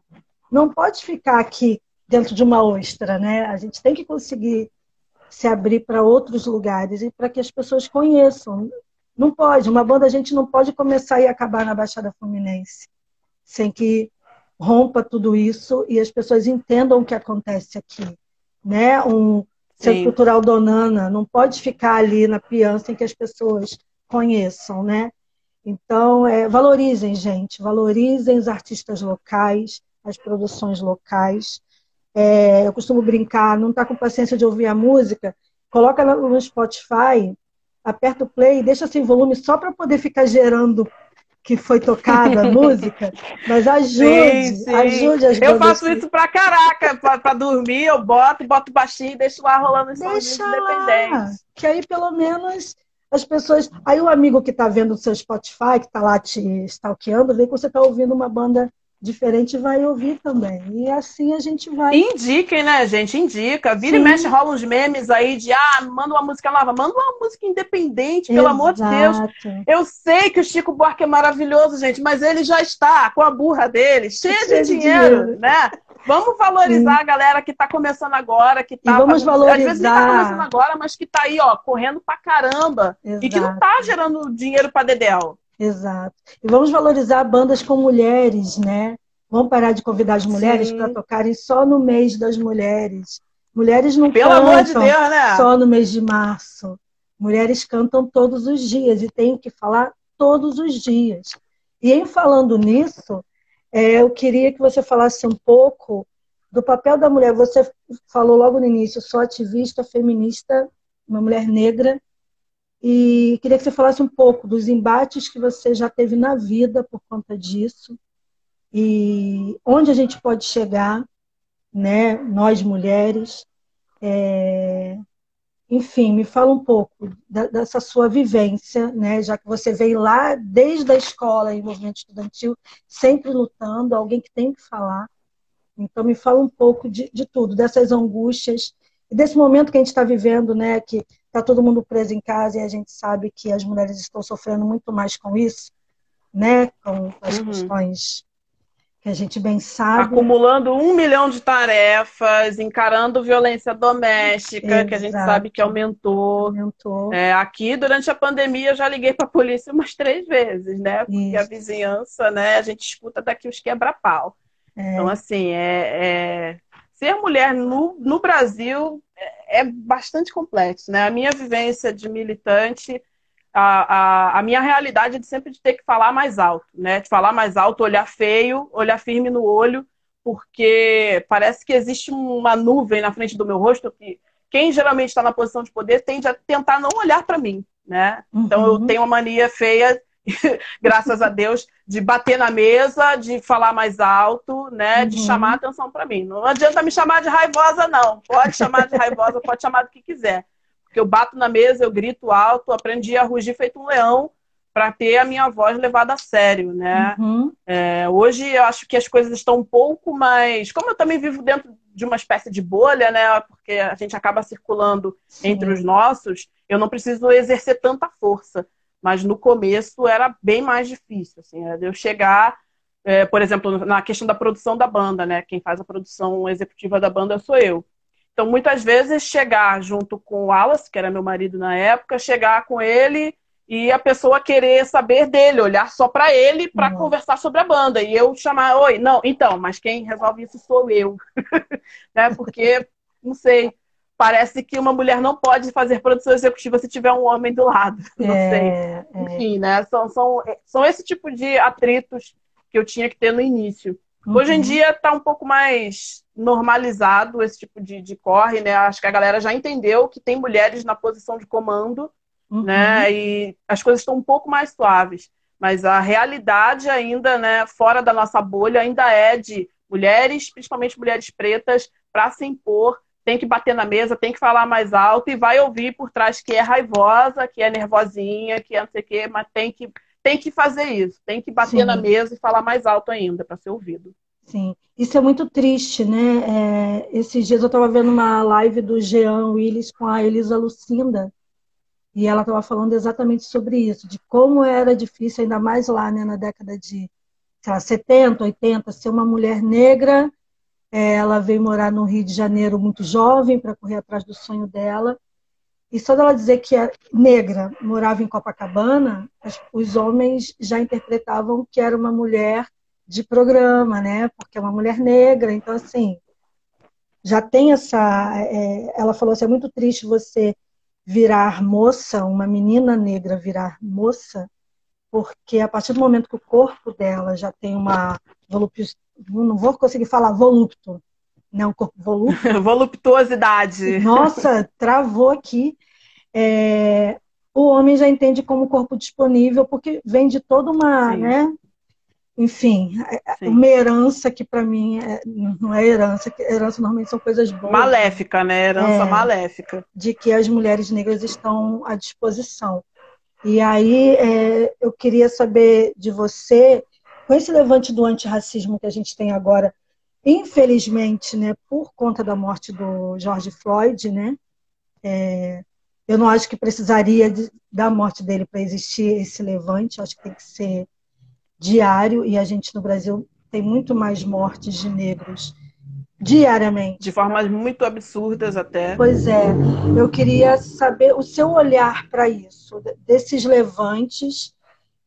não pode ficar aqui dentro de uma ostra, né? A gente tem que conseguir se abrir para outros lugares e para que as pessoas conheçam. Não pode, uma banda a gente não pode começar e acabar na Baixada Fluminense sem que rompa tudo isso e as pessoas entendam o que acontece aqui, né? Centro Cultural Donana não pode ficar ali na peão sem que as pessoas conheçam, né? Então, valorizem, gente, valorizem os artistas locais, as produções locais. Eu costumo brincar, não está com paciência de ouvir a música, coloca no Spotify, aperta o play, deixa sem volume só para poder ficar gerando que foi tocada a música, mas ajude as bandas. Eu faço isso pra caraca, pra dormir, eu boto baixinho e deixo lá rolando os sons independentes. Que aí pelo menos as pessoas... Aí o amigo que está vendo o seu Spotify, que está lá te stalkeando, vê que você está ouvindo uma banda diferente e vai ouvir também. E assim a gente vai... Indiquem, né, gente? Indica. Vira e mexe, rola uns memes aí de manda uma música nova. Manda uma música independente, pelo amor de Deus. Eu sei que o Chico Buarque é maravilhoso, gente, mas ele já está com a burra dele, cheia de dinheiro, né? Vamos valorizar a galera que está começando agora, que tá valorizar... às vezes nem está começando agora, mas que está aí, ó, correndo pra caramba. Exato. E que não está gerando dinheiro para Dedéu. Exato. E vamos valorizar bandas com mulheres, né? Vamos parar de convidar as mulheres para tocarem só no mês das mulheres. Mulheres não Pelo cantam amor de Deus, né? Só no mês de março. Mulheres cantam todos os dias e têm que falar todos os dias. E em falando nisso, eu queria que você falasse um pouco do papel da mulher. Você falou logo no início, sou ativista feminista, uma mulher negra, e queria que você falasse um pouco dos embates que você já teve na vida por conta disso e onde a gente pode chegar, né? Nós mulheres. Enfim, me fala um pouco dessa sua vivência, né? Já que você veio lá desde a escola em movimento estudantil, sempre lutando, alguém que tem que falar. Então, me fala um pouco de tudo, dessas angústias e desse momento que a gente está vivendo, né? Que está todo mundo preso em casa e a gente sabe que as mulheres estão sofrendo muito mais com isso, né? Com as questões que que a gente bem sabe. Acumulando 1 milhão de tarefas, encarando violência doméstica, que a gente sabe que Exato. aumentou. Aumentou. Aqui, durante a pandemia, eu já liguei para a polícia umas 3 vezes, né? Porque a Isso. vizinhança, né? A gente escuta daqui os quebra-pau. Então, assim, ser mulher no Brasil é bastante complexo, né? A minha vivência de militante, a minha realidade é de sempre de ter que falar mais alto, né? De falar mais alto, olhar feio, olhar firme no olho, porque parece que existe uma nuvem na frente do meu rosto que quem geralmente está na posição de poder tende a tentar não olhar para mim, né? Então eu tenho uma mania feia, graças a Deus, de bater na mesa, de falar mais alto, né? De chamar atenção para mim. Não adianta me chamar de raivosa, não. Pode chamar de raivosa, pode chamar do que quiser. Porque eu bato na mesa, eu grito alto, aprendi a rugir feito um leão para ter a minha voz levada a sério, né? Hoje eu acho que as coisas estão um pouco mais... Como eu também vivo dentro de uma espécie de bolha, né? Porque a gente acaba circulando entre os nossos, eu não preciso exercer tanta força. Mas no começo era bem mais difícil, assim, eu chegar, por exemplo, na questão da produção da banda, né? Quem faz a produção executiva da banda sou eu. Então, muitas vezes, chegar junto com o Wallace, que era meu marido na época, chegar com ele e a pessoa querer saber dele, olhar só para ele para conversar sobre a banda. E eu chamar, oi, não, então, mas quem resolve isso sou eu. Né? Porque, não sei, parece que uma mulher não pode fazer produção executiva se tiver um homem do lado. Não sei. Enfim, né? São esse tipo de atritos que eu tinha que ter no início. Hoje em dia está um pouco mais normalizado esse tipo de corre, né? Acho que a galera já entendeu que tem mulheres na posição de comando, né? E as coisas estão um pouco mais suaves. Mas a realidade ainda, né, fora da nossa bolha, ainda é de mulheres, principalmente mulheres pretas, para se impor, tem que bater na mesa, tem que falar mais alto e vai ouvir por trás que é raivosa, que é nervosinha, que é não sei o quê, mas tem que fazer isso, tem que bater na mesa e falar mais alto ainda para ser ouvido. Sim, isso é muito triste, né? Esses dias eu estava vendo uma live do Jean Willis com a Elisa Lucinda e ela estava falando exatamente sobre isso, de como era difícil, ainda mais lá, né, na década de, sei lá, 70, 80, ser uma mulher negra. Ela veio morar no Rio de Janeiro muito jovem para correr atrás do sonho dela. E só dela dizer que é negra, morava em Copacabana, os homens já interpretavam que era uma mulher de programa, né? Porque é uma mulher negra. Então, assim, já tem essa... ela falou assim, é muito triste você virar moça, uma menina negra virar moça, porque a partir do momento que o corpo dela já tem uma... não vou conseguir falar volupto, né? Um corpo volupto. Voluptuosidade. Nossa, travou aqui. O homem já entende como corpo disponível, porque vem de toda uma, né? Enfim, uma herança que para mim não é herança, que herança normalmente são coisas boas. Maléfica, né? Herança maléfica. De que as mulheres negras estão à disposição. E aí eu queria saber de você, com esse levante do antirracismo que a gente tem agora, infelizmente, né, por conta da morte do George Floyd, né, eu não acho que precisaria da morte dele para existir esse levante, acho que tem que ser diário, e a gente no Brasil tem muito mais mortes de negros diariamente. De formas muito absurdas até. Pois é, eu queria saber o seu olhar para isso, desses levantes,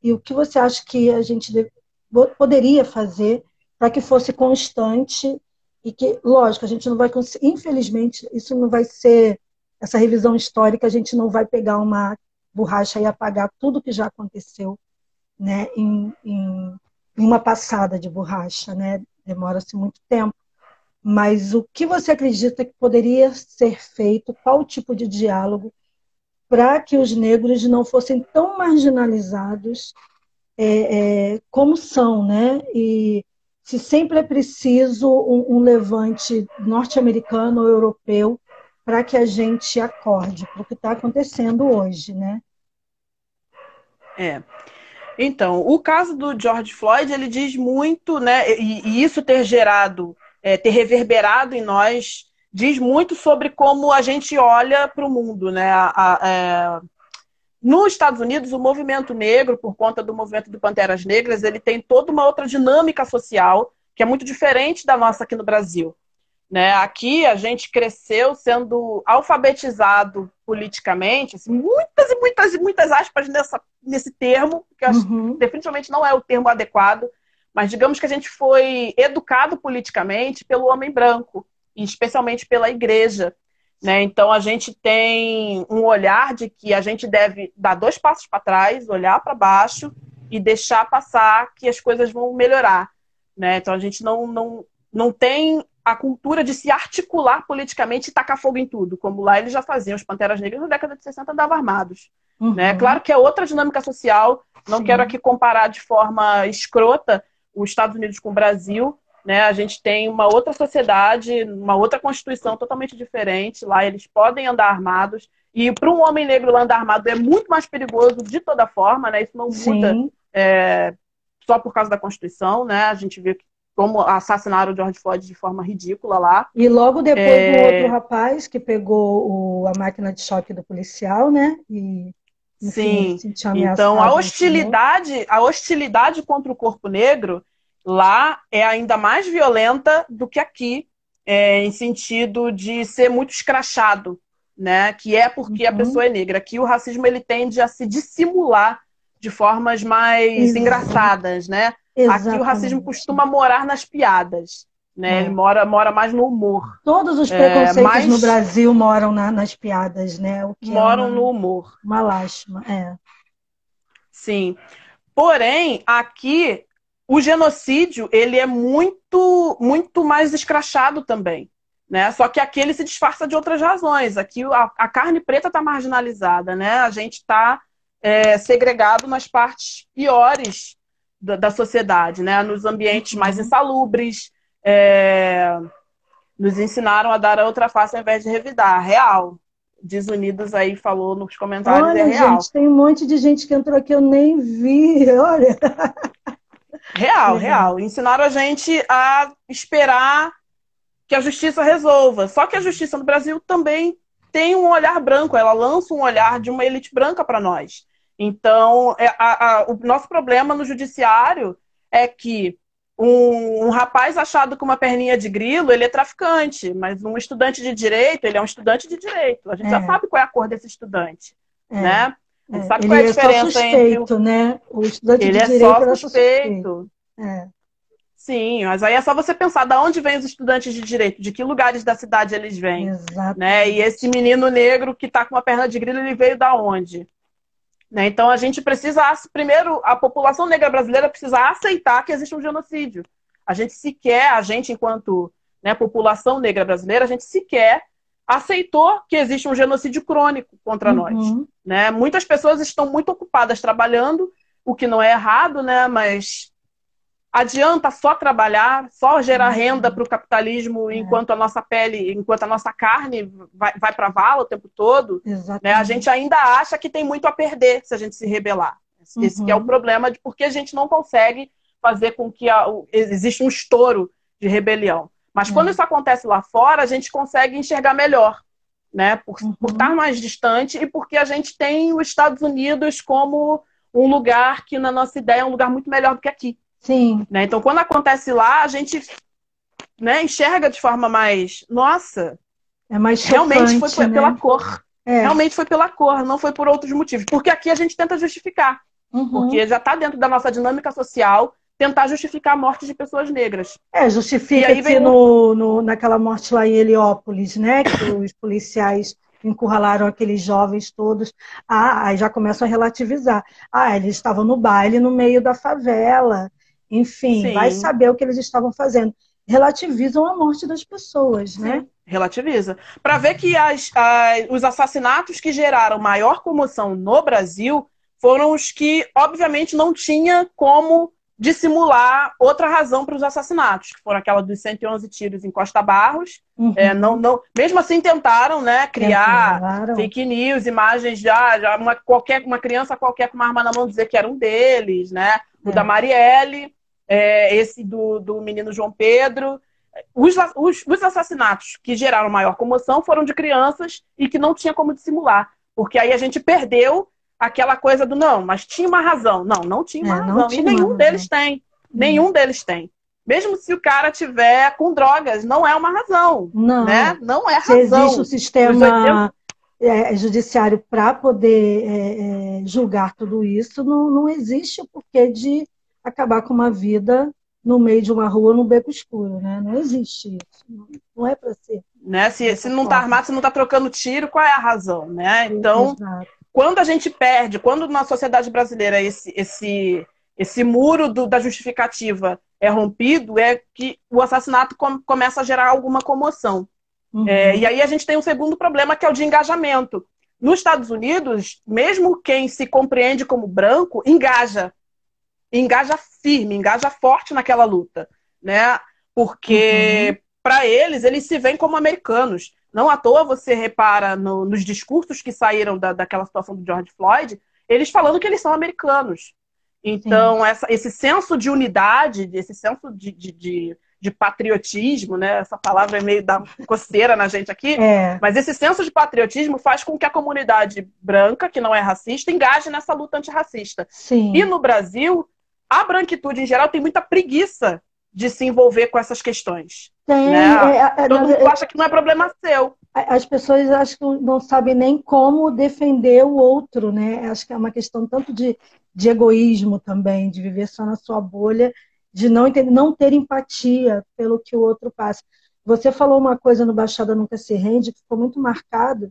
e o que você acha que a gente poderia fazer para que fosse constante e que, lógico, a gente não vai conseguir, infelizmente, isso não vai ser, essa revisão histórica, a gente não vai pegar uma borracha e apagar tudo que já aconteceu, né, em uma passada de borracha, né, demora-se muito tempo. Mas o que você acredita que poderia ser feito, qual tipo de diálogo, para que os negros não fossem tão marginalizados como são, né? E se sempre é preciso um levante norte-americano ou europeu para que a gente acorde para o que está acontecendo hoje, né? Então, o caso do George Floyd, ele diz muito, né? E isso ter gerado, ter reverberado em nós, diz muito sobre como a gente olha para o mundo, né? Nos Estados Unidos, o movimento negro, por conta do movimento do Panteras Negras, ele tem toda uma outra dinâmica social que é muito diferente da nossa aqui no Brasil. Né? Aqui a gente cresceu sendo alfabetizado politicamente, assim, muitas e muitas e muitas aspas nesse termo, que eu acho que definitivamente não é o termo adequado, mas digamos que a gente foi educado politicamente pelo homem branco, e especialmente pela igreja. Né? Então a gente tem um olhar de que a gente deve dar 2 passos para trás, olhar para baixo e deixar passar que as coisas vão melhorar. Né? Então a gente não tem a cultura de se articular politicamente e tacar fogo em tudo, como lá eles já faziam. Os Panteras Negras na década de 60 andavam armados. Né? Claro que é outra dinâmica social, não Sim. quero aqui comparar de forma escrota os Estados Unidos com o Brasil, né? A gente tem uma outra sociedade, uma outra constituição totalmente diferente, lá eles podem andar armados, e para um homem negro lá andar armado é muito mais perigoso de toda forma, né? Isso não muda só por causa da Constituição, né? A gente vê como assassinaram o George Floyd de forma ridícula lá. E logo depois o outro rapaz que pegou a máquina de choque do policial, né? E, enfim, sim, então a hostilidade contra o corpo negro lá é ainda mais violenta do que aqui, em sentido de ser muito escrachado, né? Que é porque a pessoa é negra. Aqui o racismo ele tende a se dissimular de formas mais engraçadas, né? Exatamente. Aqui o racismo costuma morar nas piadas, né? Ele mora mais no humor. Todos os preconceitos no Brasil moram nas piadas, né? O que moram no humor. Uma lástima, Sim. Porém, aqui o genocídio ele é muito, muito mais escrachado também. Né? Só que aqui ele se disfarça de outras razões. Aqui a carne preta está marginalizada, né? A gente está segregado nas partes piores da sociedade, né? Nos ambientes mais insalubres, nos ensinaram a dar a outra face ao invés de revidar. Real. Desunidos aí falou nos comentários. Olha, é real. Gente, tem um monte de gente que entrou aqui, eu nem vi, olha. Real. Ensinaram a gente a esperar que a justiça resolva. Só que a justiça no Brasil também tem um olhar branco, ela lança um olhar de uma elite branca para nós. Então, o nosso problema no judiciário é que um rapaz achado com uma perninha de grilo, ele é traficante, mas um estudante de direito, ele é um estudante de direito. A gente já sabe qual é a cor desse estudante, né? A gente sabe qual é a diferença só suspeito, entre né? O estudante ele de direito é só suspeito. É. Sim, mas aí é só você pensar de onde vêm os estudantes de direito, de que lugares da cidade eles vêm. Exatamente. Né? E esse menino negro que está com uma perna de grilo, ele veio da onde? Né? Então a gente precisa, primeiro, a população negra brasileira precisa aceitar que existe um genocídio. A gente enquanto população negra brasileira, a gente sequer aceitou que existe um genocídio crônico contra nós. Né? Muitas pessoas estão muito ocupadas trabalhando, o que não é errado, né? Mas adianta só trabalhar, só gerar renda para o capitalismo enquanto a nossa pele, enquanto a nossa carne vai para a vala o tempo todo. Né? A gente ainda acha que tem muito a perder se a gente se rebelar. Esse que é o problema de porque a gente não consegue fazer com que exista um estouro de rebelião. Mas quando isso acontece lá fora, a gente consegue enxergar melhor. Né? Por estar mais distante e porque a gente tem os Estados Unidos como um lugar que, na nossa ideia, é um lugar muito melhor do que aqui. Sim. Né? Então, quando acontece lá, a gente enxerga de forma mais... Nossa, é mais chocante, realmente foi né? pela cor. Realmente foi pela cor, não foi por outros motivos. Porque aqui a gente tenta justificar. Porque já está dentro da nossa dinâmica social tentar justificar a morte de pessoas negras. Justifica-se naquela morte lá em Heliópolis, né? Que os policiais encurralaram aqueles jovens todos. Aí já começam a relativizar. Eles estavam no baile no meio da favela. Enfim, vai saber o que eles estavam fazendo. Relativizam a morte das pessoas, né? Relativiza. Para ver que os assassinatos que geraram maior comoção no Brasil foram os que, obviamente, não tinha como dissimular outra razão para os assassinatos, que foram aquela dos 111 tiros em Costa Barros. Mesmo assim tentaram, né, criar fake news, imagens de uma criança qualquer com uma arma na mão dizer que era um deles, né? O da Marielle, esse do menino João Pedro. Os assassinatos que geraram maior comoção foram de crianças e que não tinha como dissimular, porque aí a gente perdeu aquela coisa do não, mas tinha uma razão. Não tinha uma razão. E nenhum deles tem. Nenhum deles tem. mesmo se o cara tiver com drogas, não é uma razão, Não. né? Não é Se razão. existe o sistema judiciário para poder julgar tudo isso, não existe o porquê de acabar com uma vida no meio de uma rua, num beco escuro, né? Não existe isso. Não é para ser. Né? Se não está armado, se não está trocando tiro, qual é a razão, né? Então, Exato. quando a gente perde, quando na sociedade brasileira esse muro da justificativa é rompido, é que o assassinato começa a gerar alguma comoção. Uhum. E aí a gente tem um segundo problema, que é o de engajamento. Nos Estados Unidos, mesmo quem se compreende como branco, engaja firme, engaja forte naquela luta, né? Porque para eles se veem como americanos. Não à toa você repara nos discursos que saíram daquela situação do George Floyd, eles falando que eles são americanos. Então, esse senso de unidade, esse senso de patriotismo, né? Essa palavra é meio da coceira na gente aqui, mas esse senso de patriotismo faz com que a comunidade branca, que não é racista, engaje nessa luta antirracista. Sim. E no Brasil, a branquitude em geral tem muita preguiça de se envolver com essas questões. Né? Todo mundo acha que não é problema seu. As pessoas acho que não sabem nem como defender o outro, né? Acho que é uma questão tanto de egoísmo também, de viver só na sua bolha, de não ter empatia pelo que o outro passa. Você falou uma coisa no Baixada Nunca Se Rende que ficou muito marcado,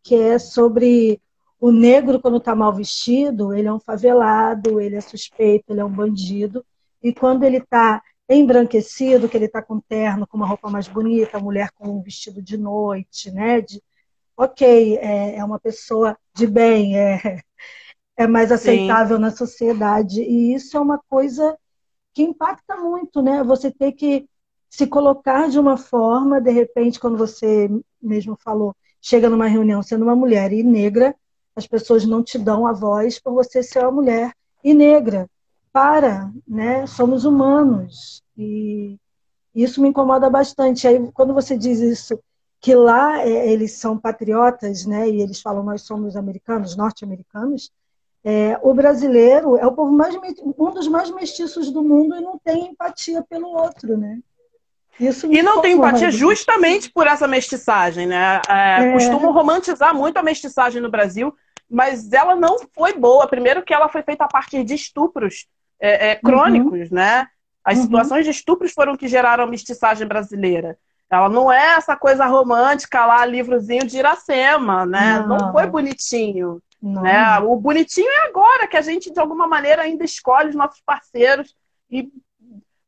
que é sobre o negro, quando está mal vestido, ele é um favelado, ele é suspeito, ele é um bandido, e quando ele está embranquecido, que ele está com terno, com uma roupa mais bonita, a mulher com um vestido de noite, né? Ok, é uma pessoa de bem, é mais aceitável na sociedade. E isso é uma coisa que impacta muito, né? Você ter que se colocar de uma forma, de repente, quando você mesmo falou, chega numa reunião sendo uma mulher e negra, as pessoas não te dão a voz por você ser uma mulher e negra. Né? Somos humanos. E isso me incomoda bastante. Aí, quando você diz isso, que lá eles são patriotas, né? E eles falam, nós somos americanos, norte-americanos, o brasileiro é o povo um dos mais mestiços do mundo e não tem empatia pelo outro, né? Isso me não tem incomoda. empatia justamente por essa mestiçagem, né? Costumam romantizar muito a mestiçagem no Brasil, mas ela não foi boa. Primeiro que ela foi feita a partir de estupros crônicos, né? As situações de estupros foram que geraram a mestiçagem brasileira. Ela não é essa coisa romântica lá, livrozinho de Iracema, né? Não foi bonitinho. Né? O bonitinho é agora, que a gente, de alguma maneira, ainda escolhe os nossos parceiros e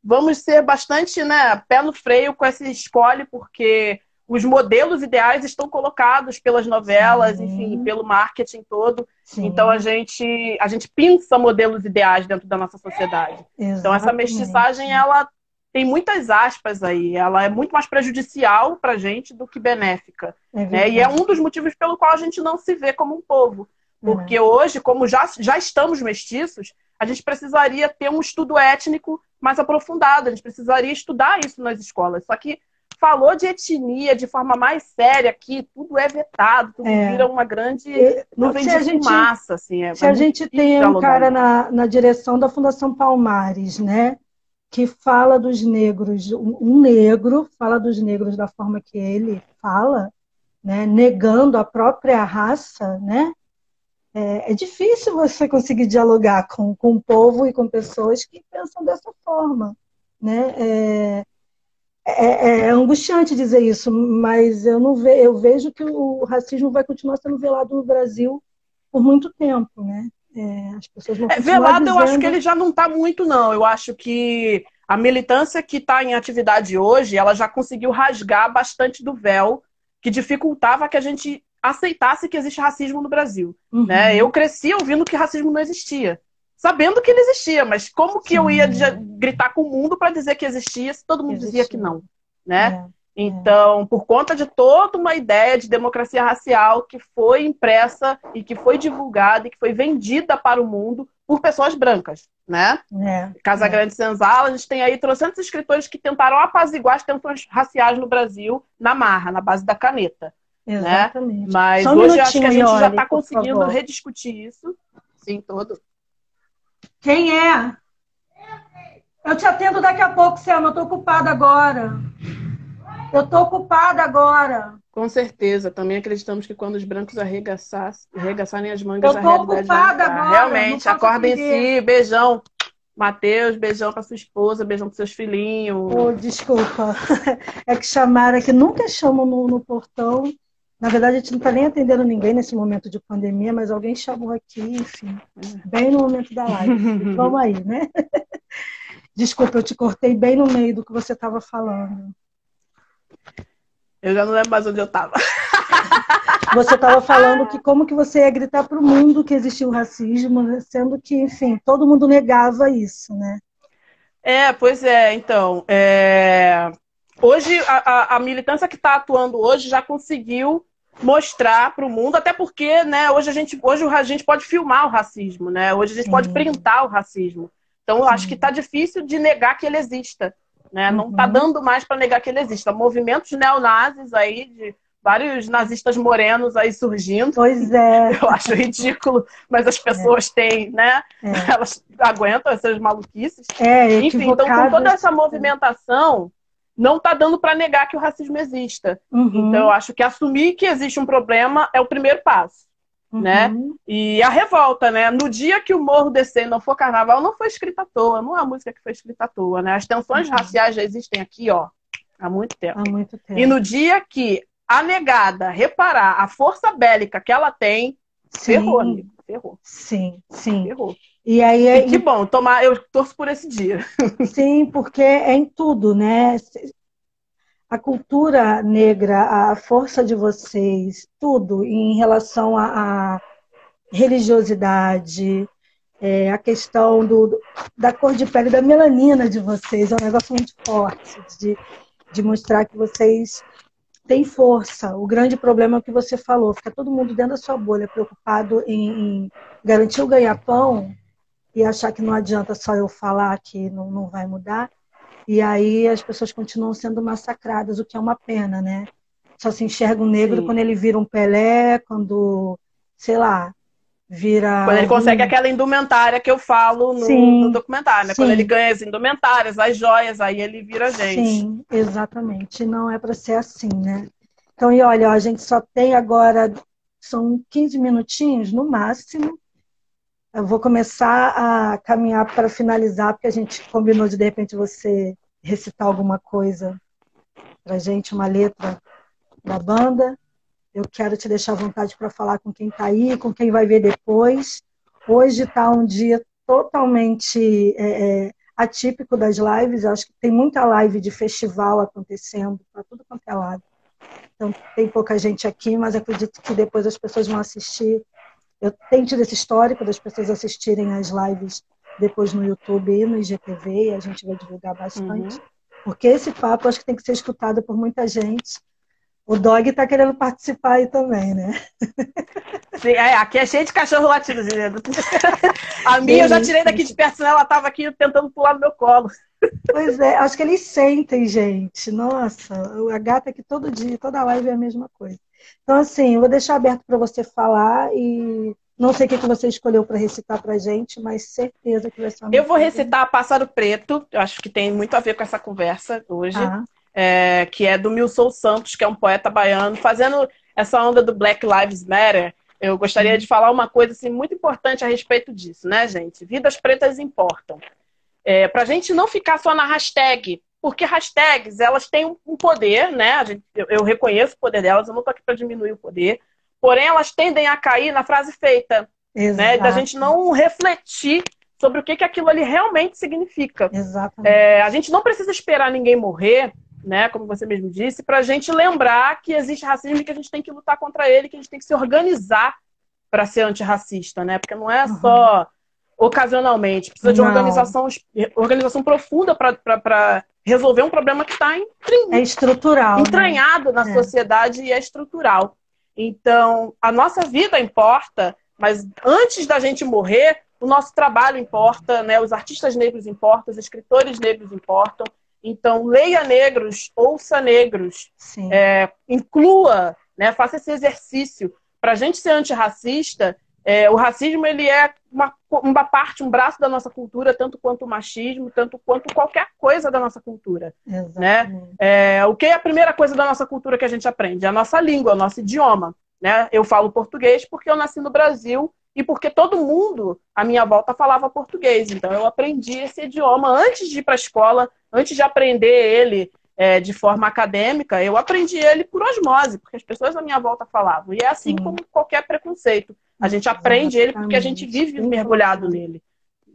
vamos ser bastante, né, pé no freio com essa escolha, porque os modelos ideais estão colocados pelas novelas, enfim, pelo marketing todo. Sim. Então a gente pinça modelos ideais dentro da nossa sociedade. Exatamente. Então essa mestiçagem, ela tem muitas aspas aí, ela é muito mais prejudicial pra gente do que benéfica. Né? E é um dos motivos pelo qual a gente não se vê como um povo. Porque hoje, como já estamos mestiços, a gente precisaria ter um estudo étnico mais aprofundado, a gente precisaria estudar isso nas escolas. Só que falou de etnia de forma mais séria aqui, tudo é vetado, tudo vira uma grande nuvem de fumaça. Assim, se a gente tem um cara na direção da Fundação Palmares, né, que fala dos negros, um negro fala dos negros da forma que ele fala, né, negando a própria raça, né? É difícil você conseguir dialogar com o povo e com pessoas que pensam dessa forma, né? É angustiante dizer isso, mas eu vejo que o racismo vai continuar sendo velado no Brasil por muito tempo, né? As pessoas vão velado, dizendo... eu acho que ele já não está muito, não. Eu acho que a militância que está em atividade hoje, ela já conseguiu rasgar bastante do véu que dificultava que a gente aceitasse que existe racismo no Brasil. Né? Eu cresci ouvindo que racismo não existia, sabendo que ele existia, mas como que eu ia gritar com o mundo para dizer que existia se todo mundo dizia que não? Né? Então, por conta de toda uma ideia de democracia racial que foi impressa e que foi divulgada e que foi vendida para o mundo por pessoas brancas, né? Casagrande Senzala, a gente tem aí trocentos escritores que tentaram apaziguar as tensões raciais no Brasil na marra, na base da caneta. Exatamente. Né? Mas hoje acho que a gente já está conseguindo rediscutir isso. Sim, todo. Quem é? Eu te atendo daqui a pouco, Selma. Eu estou ocupada agora. Com certeza. Também acreditamos que quando os brancos arregaçarem as Eu mangas, a estou realidade vai ocupada mudar. agora. Não Realmente, posso acorda em atender. si. Beijão, Matheus. Beijão para sua esposa. Beijão para seus filhinhos. Oh, desculpa. É que chamaram aqui. Nunca chamam no portão. Na verdade, a gente não está nem atendendo ninguém nesse momento de pandemia, mas alguém chamou aqui, enfim, bem no momento da live. Vamos aí, né? Desculpa, eu te cortei bem no meio do que você estava falando. Eu já não lembro mais onde eu estava. Você estava falando que como que você ia gritar para o mundo que existia o racismo, né? Sendo que, enfim, todo mundo negava isso, né? Pois é, então. Hoje, a militância que está atuando hoje já conseguiu mostrar para o mundo, até porque, né, hoje a gente pode filmar o racismo, né? Hoje a gente pode printar o racismo. Então, eu acho que está difícil de negar que ele exista, né? Não está dando mais para negar que ele exista. Movimentos neonazis aí, de vários nazistas morenos aí surgindo. Pois é. Eu acho ridículo, mas as pessoas têm, né? Elas aguentam essas maluquices. Enfim, então, com toda essa movimentação, não está dando para negar que o racismo exista. Então, eu acho que assumir que existe um problema é o primeiro passo, né? E a revolta, né? No dia que o morro descer e não for carnaval, não foi escrita à toa, não é a música que foi escrita à toa, né? As tensões raciais já existem aqui, ó, há muito tempo. Há muito tempo. E no dia que a negada reparar a força bélica que ela tem, ferrou, amigo, ferrou. Sim. Ferrou. E aí, que bom, eu torço por esse dia. Sim, porque é em tudo, né? A cultura negra, a força de vocês, tudo em relação à religiosidade, a questão da cor de pele, da melanina de vocês, é um negócio muito forte, de mostrar que vocês têm força. O grande problema é o que você falou, fica todo mundo dentro da sua bolha, preocupado em garantir o ganha-pão, e achar que não adianta só eu falar que não vai mudar, e aí as pessoas continuam sendo massacradas, o que é uma pena, né? Só se enxerga um negro quando ele vira um Pelé, quando, sei lá, vira... Quando ele consegue aquela indumentária que eu falo no documentário, né? Quando ele ganha as indumentárias, as joias, aí ele vira gente. Sim, exatamente. Não é para ser assim, né? Então, e olha, a gente só tem agora, são 15 minutinhos no máximo. Eu vou começar a caminhar para finalizar, porque a gente combinou de repente você recitar alguma coisa para a gente, uma letra da banda. Eu quero te deixar à vontade para falar com quem está aí, com quem vai ver depois. Hoje está um dia totalmente atípico das lives. Eu acho que tem muita live de festival acontecendo para tudo quanto é lado. Então, tem pouca gente aqui, mas acredito que depois as pessoas vão assistir. Eu tenho tido esse histórico das pessoas assistirem as lives depois no YouTube e no IGTV, e a gente vai divulgar bastante. Porque esse papo acho que tem que ser escutado por muita gente. O Dog está querendo participar aí também, né? Sim, aqui é cheio de cachorro latindo. A minha eu já tirei daqui de perto, senão ela estava aqui tentando pular no meu colo. Pois é, acho que eles sentem, gente. Nossa, a gata aqui todo dia, toda live é a mesma coisa. Então, assim, eu vou deixar aberto para você falar e não sei o que você escolheu para recitar para a gente, mas certeza que vai ser uma... Eu vou recitar Pássaro Preto, eu acho que tem muito a ver com essa conversa hoje, que é do Milson Santos, que é um poeta baiano, fazendo essa onda do Black Lives Matter. Eu gostaria de falar uma coisa assim, muito importante a respeito disso, né, gente? Vidas pretas importam. Para a gente não ficar só na hashtag, porque hashtags, elas têm um poder, né? Eu reconheço o poder delas, eu não estou aqui para diminuir o poder, porém elas tendem a cair na frase feita, né? Da gente não refletir sobre o que aquilo ali realmente significa. A gente não precisa esperar ninguém morrer, né? Como você mesmo disse, para a gente lembrar que existe racismo e que a gente tem que lutar contra ele, que a gente tem que se organizar para ser antirracista, né? Porque não é só ocasionalmente, precisa de organização profunda para resolver um problema que está estrutural, entranhado na sociedade e é estrutural. Então, a nossa vida importa, mas antes da gente morrer, o nosso trabalho importa, né? Os artistas negros importam, os escritores negros importam. Então, leia negros, ouça negros, inclua, né? Faça esse exercício. Para a gente ser antirracista, O racismo, ele é uma parte, um braço da nossa cultura, tanto quanto o machismo, tanto quanto qualquer coisa da nossa cultura. Né? O que é a primeira coisa da nossa cultura que a gente aprende? A nossa língua, o nosso idioma. Né? Eu falo português porque eu nasci no Brasil e porque todo mundo à minha volta falava português. Então eu aprendi esse idioma antes de ir para a escola, antes de aprender ele de forma acadêmica, eu aprendi ele por osmose, porque as pessoas à minha volta falavam. E é assim como qualquer preconceito. A gente aprende ele porque a gente vive mergulhado nele.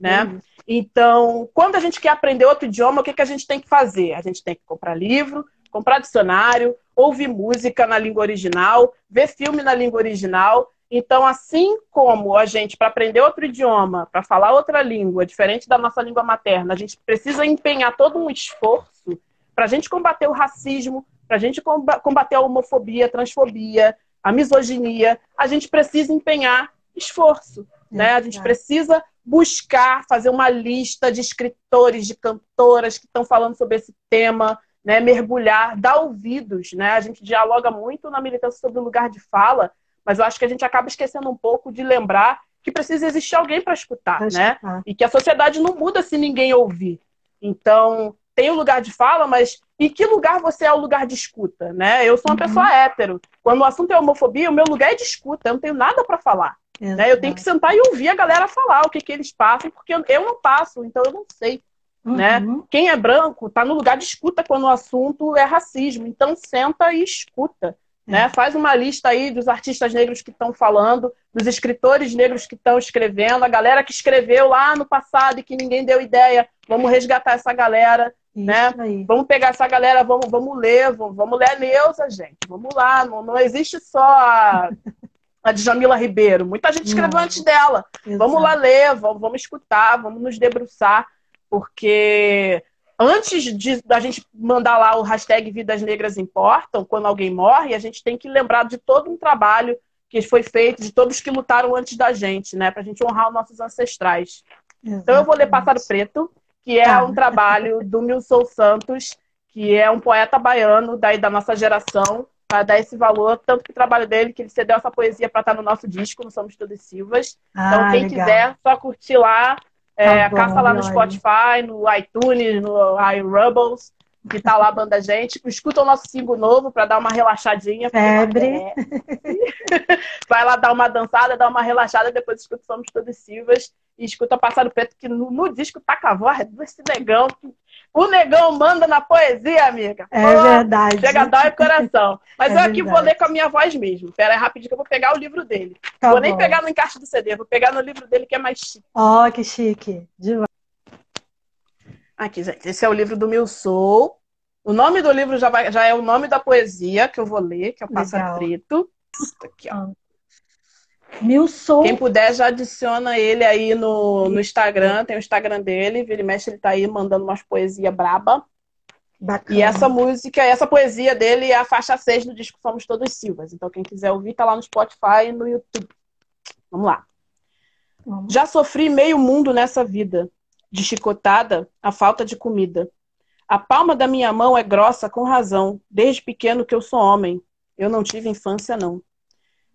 Né? Então, quando a gente quer aprender outro idioma, o que a gente tem que fazer? A gente tem que comprar livro, comprar dicionário, ouvir música na língua original, ver filme na língua original. Então, assim como a gente, para aprender outro idioma, para falar outra língua, diferente da nossa língua materna, a gente precisa empenhar todo um esforço para a gente combater o racismo, para a gente combater a homofobia, a transfobia, a misoginia, a gente precisa empenhar esforço. Né? A gente precisa buscar, fazer uma lista de escritores, de cantoras que estão falando sobre esse tema, né? Mergulhar, dar ouvidos. Né? A gente dialoga muito na militância sobre o lugar de fala, mas eu acho que a gente acaba esquecendo um pouco de lembrar que precisa existir alguém para escutar, né? E que a sociedade não muda se ninguém ouvir. Então, tem o lugar de fala, mas em que lugar você é o lugar de escuta? Né? Eu sou uma pessoa hétero. Quando o assunto é homofobia, o meu lugar é de escuta. Eu não tenho nada para falar. Né? Eu tenho que sentar e ouvir a galera falar o que eles passam, porque eu não passo, então eu não sei. Né? Quem é branco está no lugar de escuta quando o assunto é racismo. Então senta e escuta. Né? Faz uma lista aí dos artistas negros que estão falando, dos escritores negros que estão escrevendo, a galera que escreveu lá no passado e que ninguém deu ideia. Vamos resgatar essa galera. Né? Vamos pegar essa galera, vamos ler a Neuza, gente. Vamos lá, não existe só a Djamila Ribeiro. Muita gente escreveu antes dela. Vamos lá ler, vamos escutar, vamos nos debruçar, porque antes da gente mandar lá o hashtag Vidas Negras Importam, quando alguém morre, a gente tem que lembrar de todo um trabalho que foi feito, de todos que lutaram antes da gente, né? Pra gente honrar os nossos ancestrais. Então eu vou ler Pássaro Preto, que é um trabalho do Milson Santos, que é um poeta baiano daí da nossa geração, para dar esse valor, tanto que o trabalho dele, que ele cedeu essa poesia para estar no nosso disco, no Somos Todas Silvas. Então, quem quiser, só curtir lá, caça lá no Spotify, no iTunes, no iRubbles, que tá lá a banda gente. Escuta o nosso single novo para dar uma relaxadinha. Febre. Vai lá dar uma dançada, dar uma relaxada, depois escuta Somos Todas Silvas e escuta Pássaro Preto, que no disco tá com a voz desse negão. O negão manda na poesia, amiga. É verdade. Chega a dar o coração. Mas eu aqui vou ler com a minha voz mesmo. Pera aí, rapidinho, que eu vou pegar o livro dele. Vou nem pegar no encaixe do CD, vou pegar no livro dele, que é mais chique. Ó, que chique. Aqui, gente. Esse é o livro do Milson. O nome do livro já é o nome da poesia que eu vou ler, que é o Pássaro Preto. Aqui, ó. Milson. Quem puder já adiciona ele aí no Instagram, tem o Instagram dele, vira e mexe, ele tá aí mandando umas poesias braba. Bacana. E essa música, essa poesia dele é a faixa 6 do disco Somos Todos Silvas. Então quem quiser ouvir tá lá no Spotify e no YouTube. Vamos lá. Já sofri meio mundo nessa vida, de chicotada a falta de comida. A palma da minha mão é grossa com razão, desde pequeno que eu sou homem. Eu não tive infância não.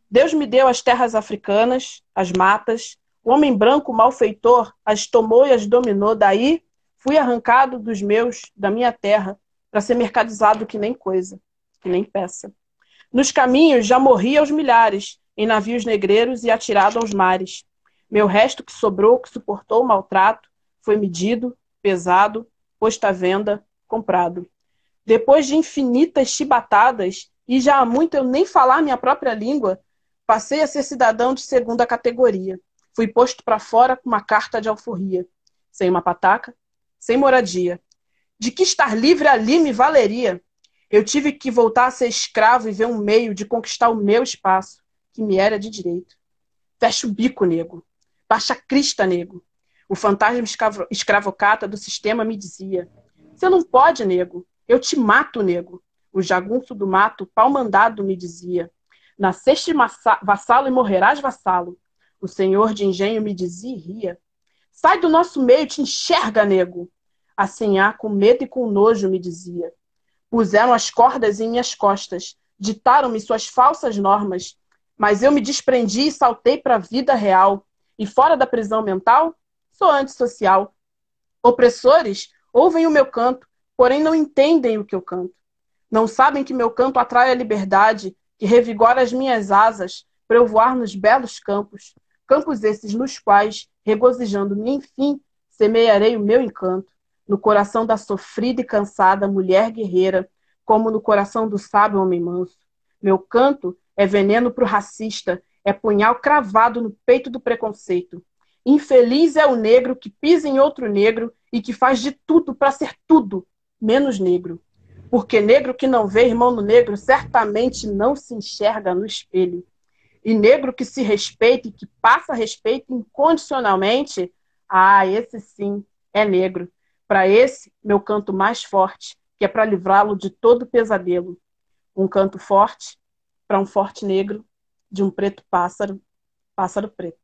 Deus me deu as terras africanas, as matas. O homem branco malfeitor as tomou e as dominou. Daí fui arrancado dos meus, da minha terra, para ser mercadizado que nem coisa, que nem peça. Nos caminhos já morri aos milhares, em navios negreiros e atirado aos mares. Meu resto que sobrou, que suportou o maltrato, foi medido, pesado, posto à venda, comprado. Depois de infinitas chibatadas, e já há muito eu nem falar minha própria língua, passei a ser cidadão de segunda categoria. Fui posto para fora com uma carta de alforria. Sem uma pataca, sem moradia. De que estar livre ali me valeria? Eu tive que voltar a ser escravo e ver um meio de conquistar o meu espaço, que me era de direito. Fecha o bico, nego. Baixa a crista, nego. O fantasma escravocata do sistema me dizia: você não pode, nego. Eu te mato, nego. O jagunço do mato, pau mandado, me dizia: nasceste vassalo e morrerás vassalo. O senhor de engenho me dizia e ria: sai do nosso meio, te enxerga, nego. Assim com medo e com nojo, me dizia. Puseram as cordas em minhas costas, ditaram-me suas falsas normas. mas eu me desprendi e saltei para a vida real. E fora da prisão mental, sou antissocial. Opressores ouvem o meu canto, porém não entendem o que eu canto. Não sabem que meu canto atrai a liberdade, que revigora as minhas asas para eu voar nos belos campos. Campos esses nos quais, regozijando-me, enfim, semearei o meu encanto. No coração da sofrida e cansada mulher guerreira, como no coração do sábio homem manso. Meu canto é veneno para o racista, é punhal cravado no peito do preconceito. Infeliz é o negro que pisa em outro negro e que faz de tudo para ser tudo, menos negro. Porque negro que não vê irmão no negro certamente não se enxerga no espelho. E negro que se respeita e que passa respeito incondicionalmente, esse sim é negro. Para esse, meu canto mais forte, que é para livrá-lo de todo pesadelo. Um canto forte para um forte negro, de um preto pássaro, pássaro preto.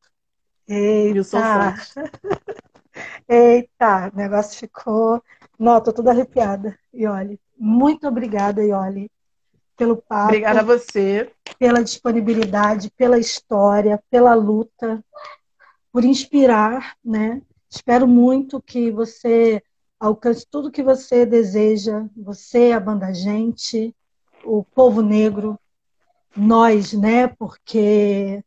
Wilson Eita, Santos. eita, o negócio ficou... Não, tô toda arrepiada. Iole, muito obrigada, Iole, pelo Obrigada a papo, você. pela disponibilidade, pela história, pela luta, por inspirar, né? Espero muito que você alcance tudo que você deseja, você, a Banda Gente, o povo negro, nós, né? Porque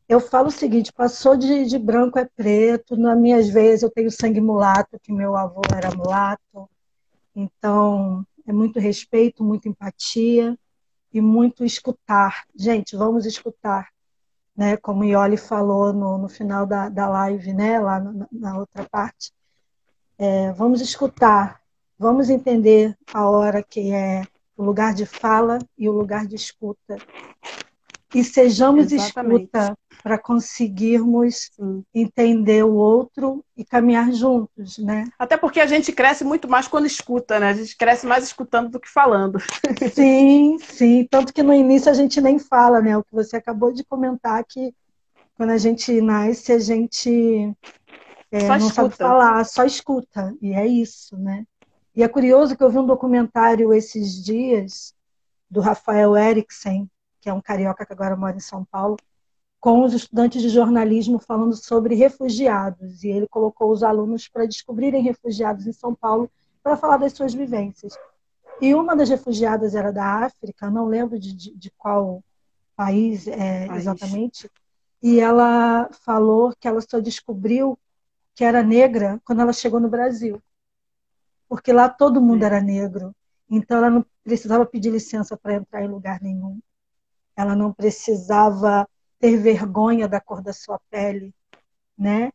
eu falo o seguinte, passou de branco é preto, nas minhas veias eu tenho sangue mulato, que meu avô era mulato, então é muito respeito, muita empatia e muito escutar. Gente, vamos escutar, né? Como o Ioli falou no final da live, né? Lá na outra parte. Vamos escutar, vamos entender a hora que é o lugar de fala e o lugar de escuta. E sejamos Exatamente. escuta para conseguirmos Sim. entender o outro e caminhar juntos, né? Até porque a gente cresce muito mais quando escuta, né? A gente cresce mais escutando do que falando. Sim, sim. Tanto que no início a gente nem fala, né? O que você acabou de comentar, que quando a gente nasce, a gente Só não sabe escuta. falar, só escuta. E é isso, né? E é curioso que eu vi um documentário esses dias do Rafael Eriksen, que é um carioca que agora mora em São Paulo, com os estudantes de jornalismo falando sobre refugiados. E ele colocou os alunos para descobrirem refugiados em São Paulo para falar das suas vivências. E uma das refugiadas era da África, não lembro de qual país exatamente, e ela falou que ela só descobriu que era negra quando ela chegou no Brasil, porque lá todo mundo era negro, então ela não precisava pedir licença para entrar em lugar nenhum, ela não precisava ter vergonha da cor da sua pele, né?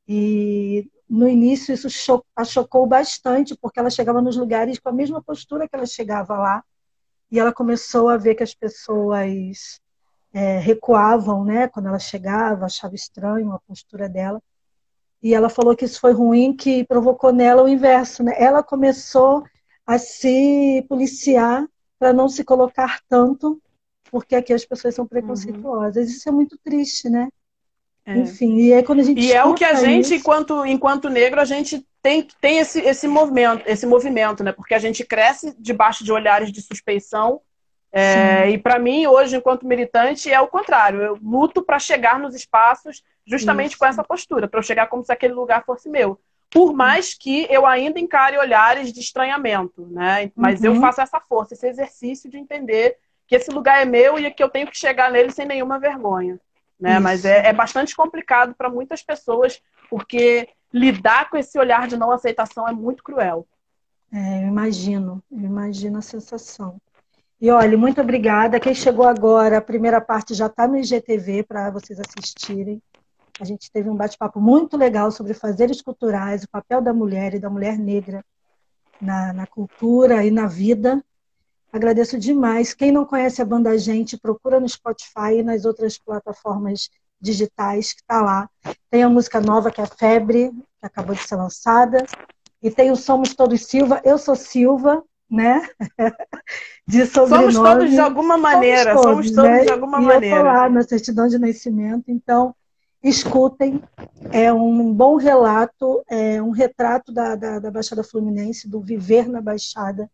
E no início isso a chocou bastante, porque ela chegava nos lugares com a mesma postura que ela chegava lá, e ela começou a ver que as pessoas recuavam, né? Quando ela chegava, achava estranho a postura dela. E ela falou que isso foi ruim, que provocou nela o inverso, né? Ela começou a se policiar para não se colocar tanto, porque aqui as pessoas são preconceituosas. Isso é muito triste, né? Enfim, e aí quando a gente E é o que a escuta gente, isso... enquanto negro, a gente tem esse movimento, né? Porque a gente cresce debaixo de olhares de suspeição. E para mim, hoje, enquanto militante, é o contrário. Eu luto para chegar nos espaços justamente com Isso. essa postura, para eu chegar como se aquele lugar fosse meu. Por mais que eu ainda encare olhares de estranhamento, né? Mas eu faço essa força, esse exercício de entender que esse lugar é meu e que eu tenho que chegar nele sem nenhuma vergonha. Né? Mas é bastante complicado para muitas pessoas, porque lidar com esse olhar de não aceitação é muito cruel. Eu imagino a sensação. E olha, muito obrigada. Quem chegou agora, a primeira parte já está no IGTV para vocês assistirem. A gente teve um bate-papo muito legal sobre fazeres culturais, o papel da mulher e da mulher negra na cultura e na vida. Agradeço demais. Quem não conhece a Banda Gente, procura no Spotify e nas outras plataformas digitais que está lá. Tem a música nova, que é a Febre, que acabou de ser lançada. E tem o Somos Todos Silva. Eu sou Silva, né? De sobrenome. Somos todos de alguma maneira. Somos todos né? de alguma E eu estou maneira. lá na certidão de nascimento. Então, escutem. É um bom relato, é um retrato da Baixada Fluminense, do viver na Baixada.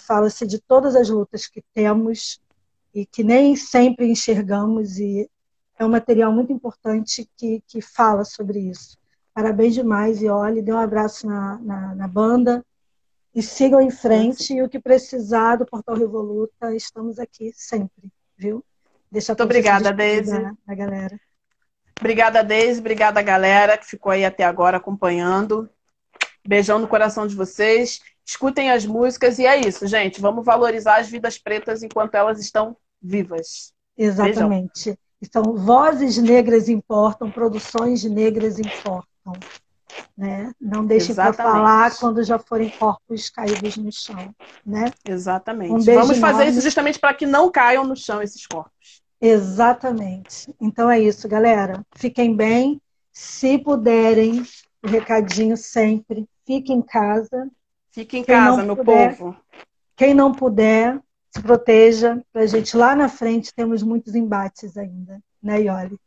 Fala-se de todas as lutas que temos e que nem sempre enxergamos, e é um material muito importante que fala sobre isso. Parabéns demais, e olhe, dê um abraço na banda, e sigam em frente, e o que precisar do Portal Revoluta, estamos aqui sempre, viu? Deixa Muito para você se obrigada, despedir Deise. da galera. Obrigada, Deise. Obrigada, galera, que ficou aí até agora acompanhando. Beijão no coração de vocês. Escutem as músicas e é isso, gente. Vamos valorizar as vidas pretas enquanto elas estão vivas. Exatamente. Beijão. Então, vozes negras importam, produções negras importam. Né? Não deixem para falar quando já forem corpos caídos no chão. Né? Exatamente. Um beijo Vamos fazer enorme. isso justamente para que não caiam no chão esses corpos. Exatamente. Então é isso, galera. Fiquem bem. Se puderem, o recadinho sempre, fique em casa. Fique em casa, meu povo. Quem não puder, se proteja. Para a gente lá na frente temos muitos embates ainda, né, Ioli?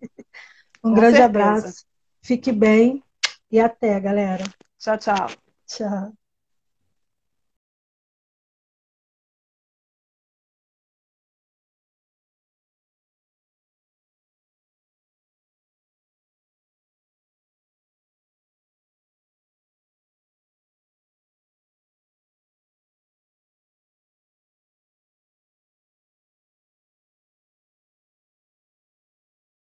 Um grande abraço. Fique bem e até, galera. Tchau, tchau. Tchau.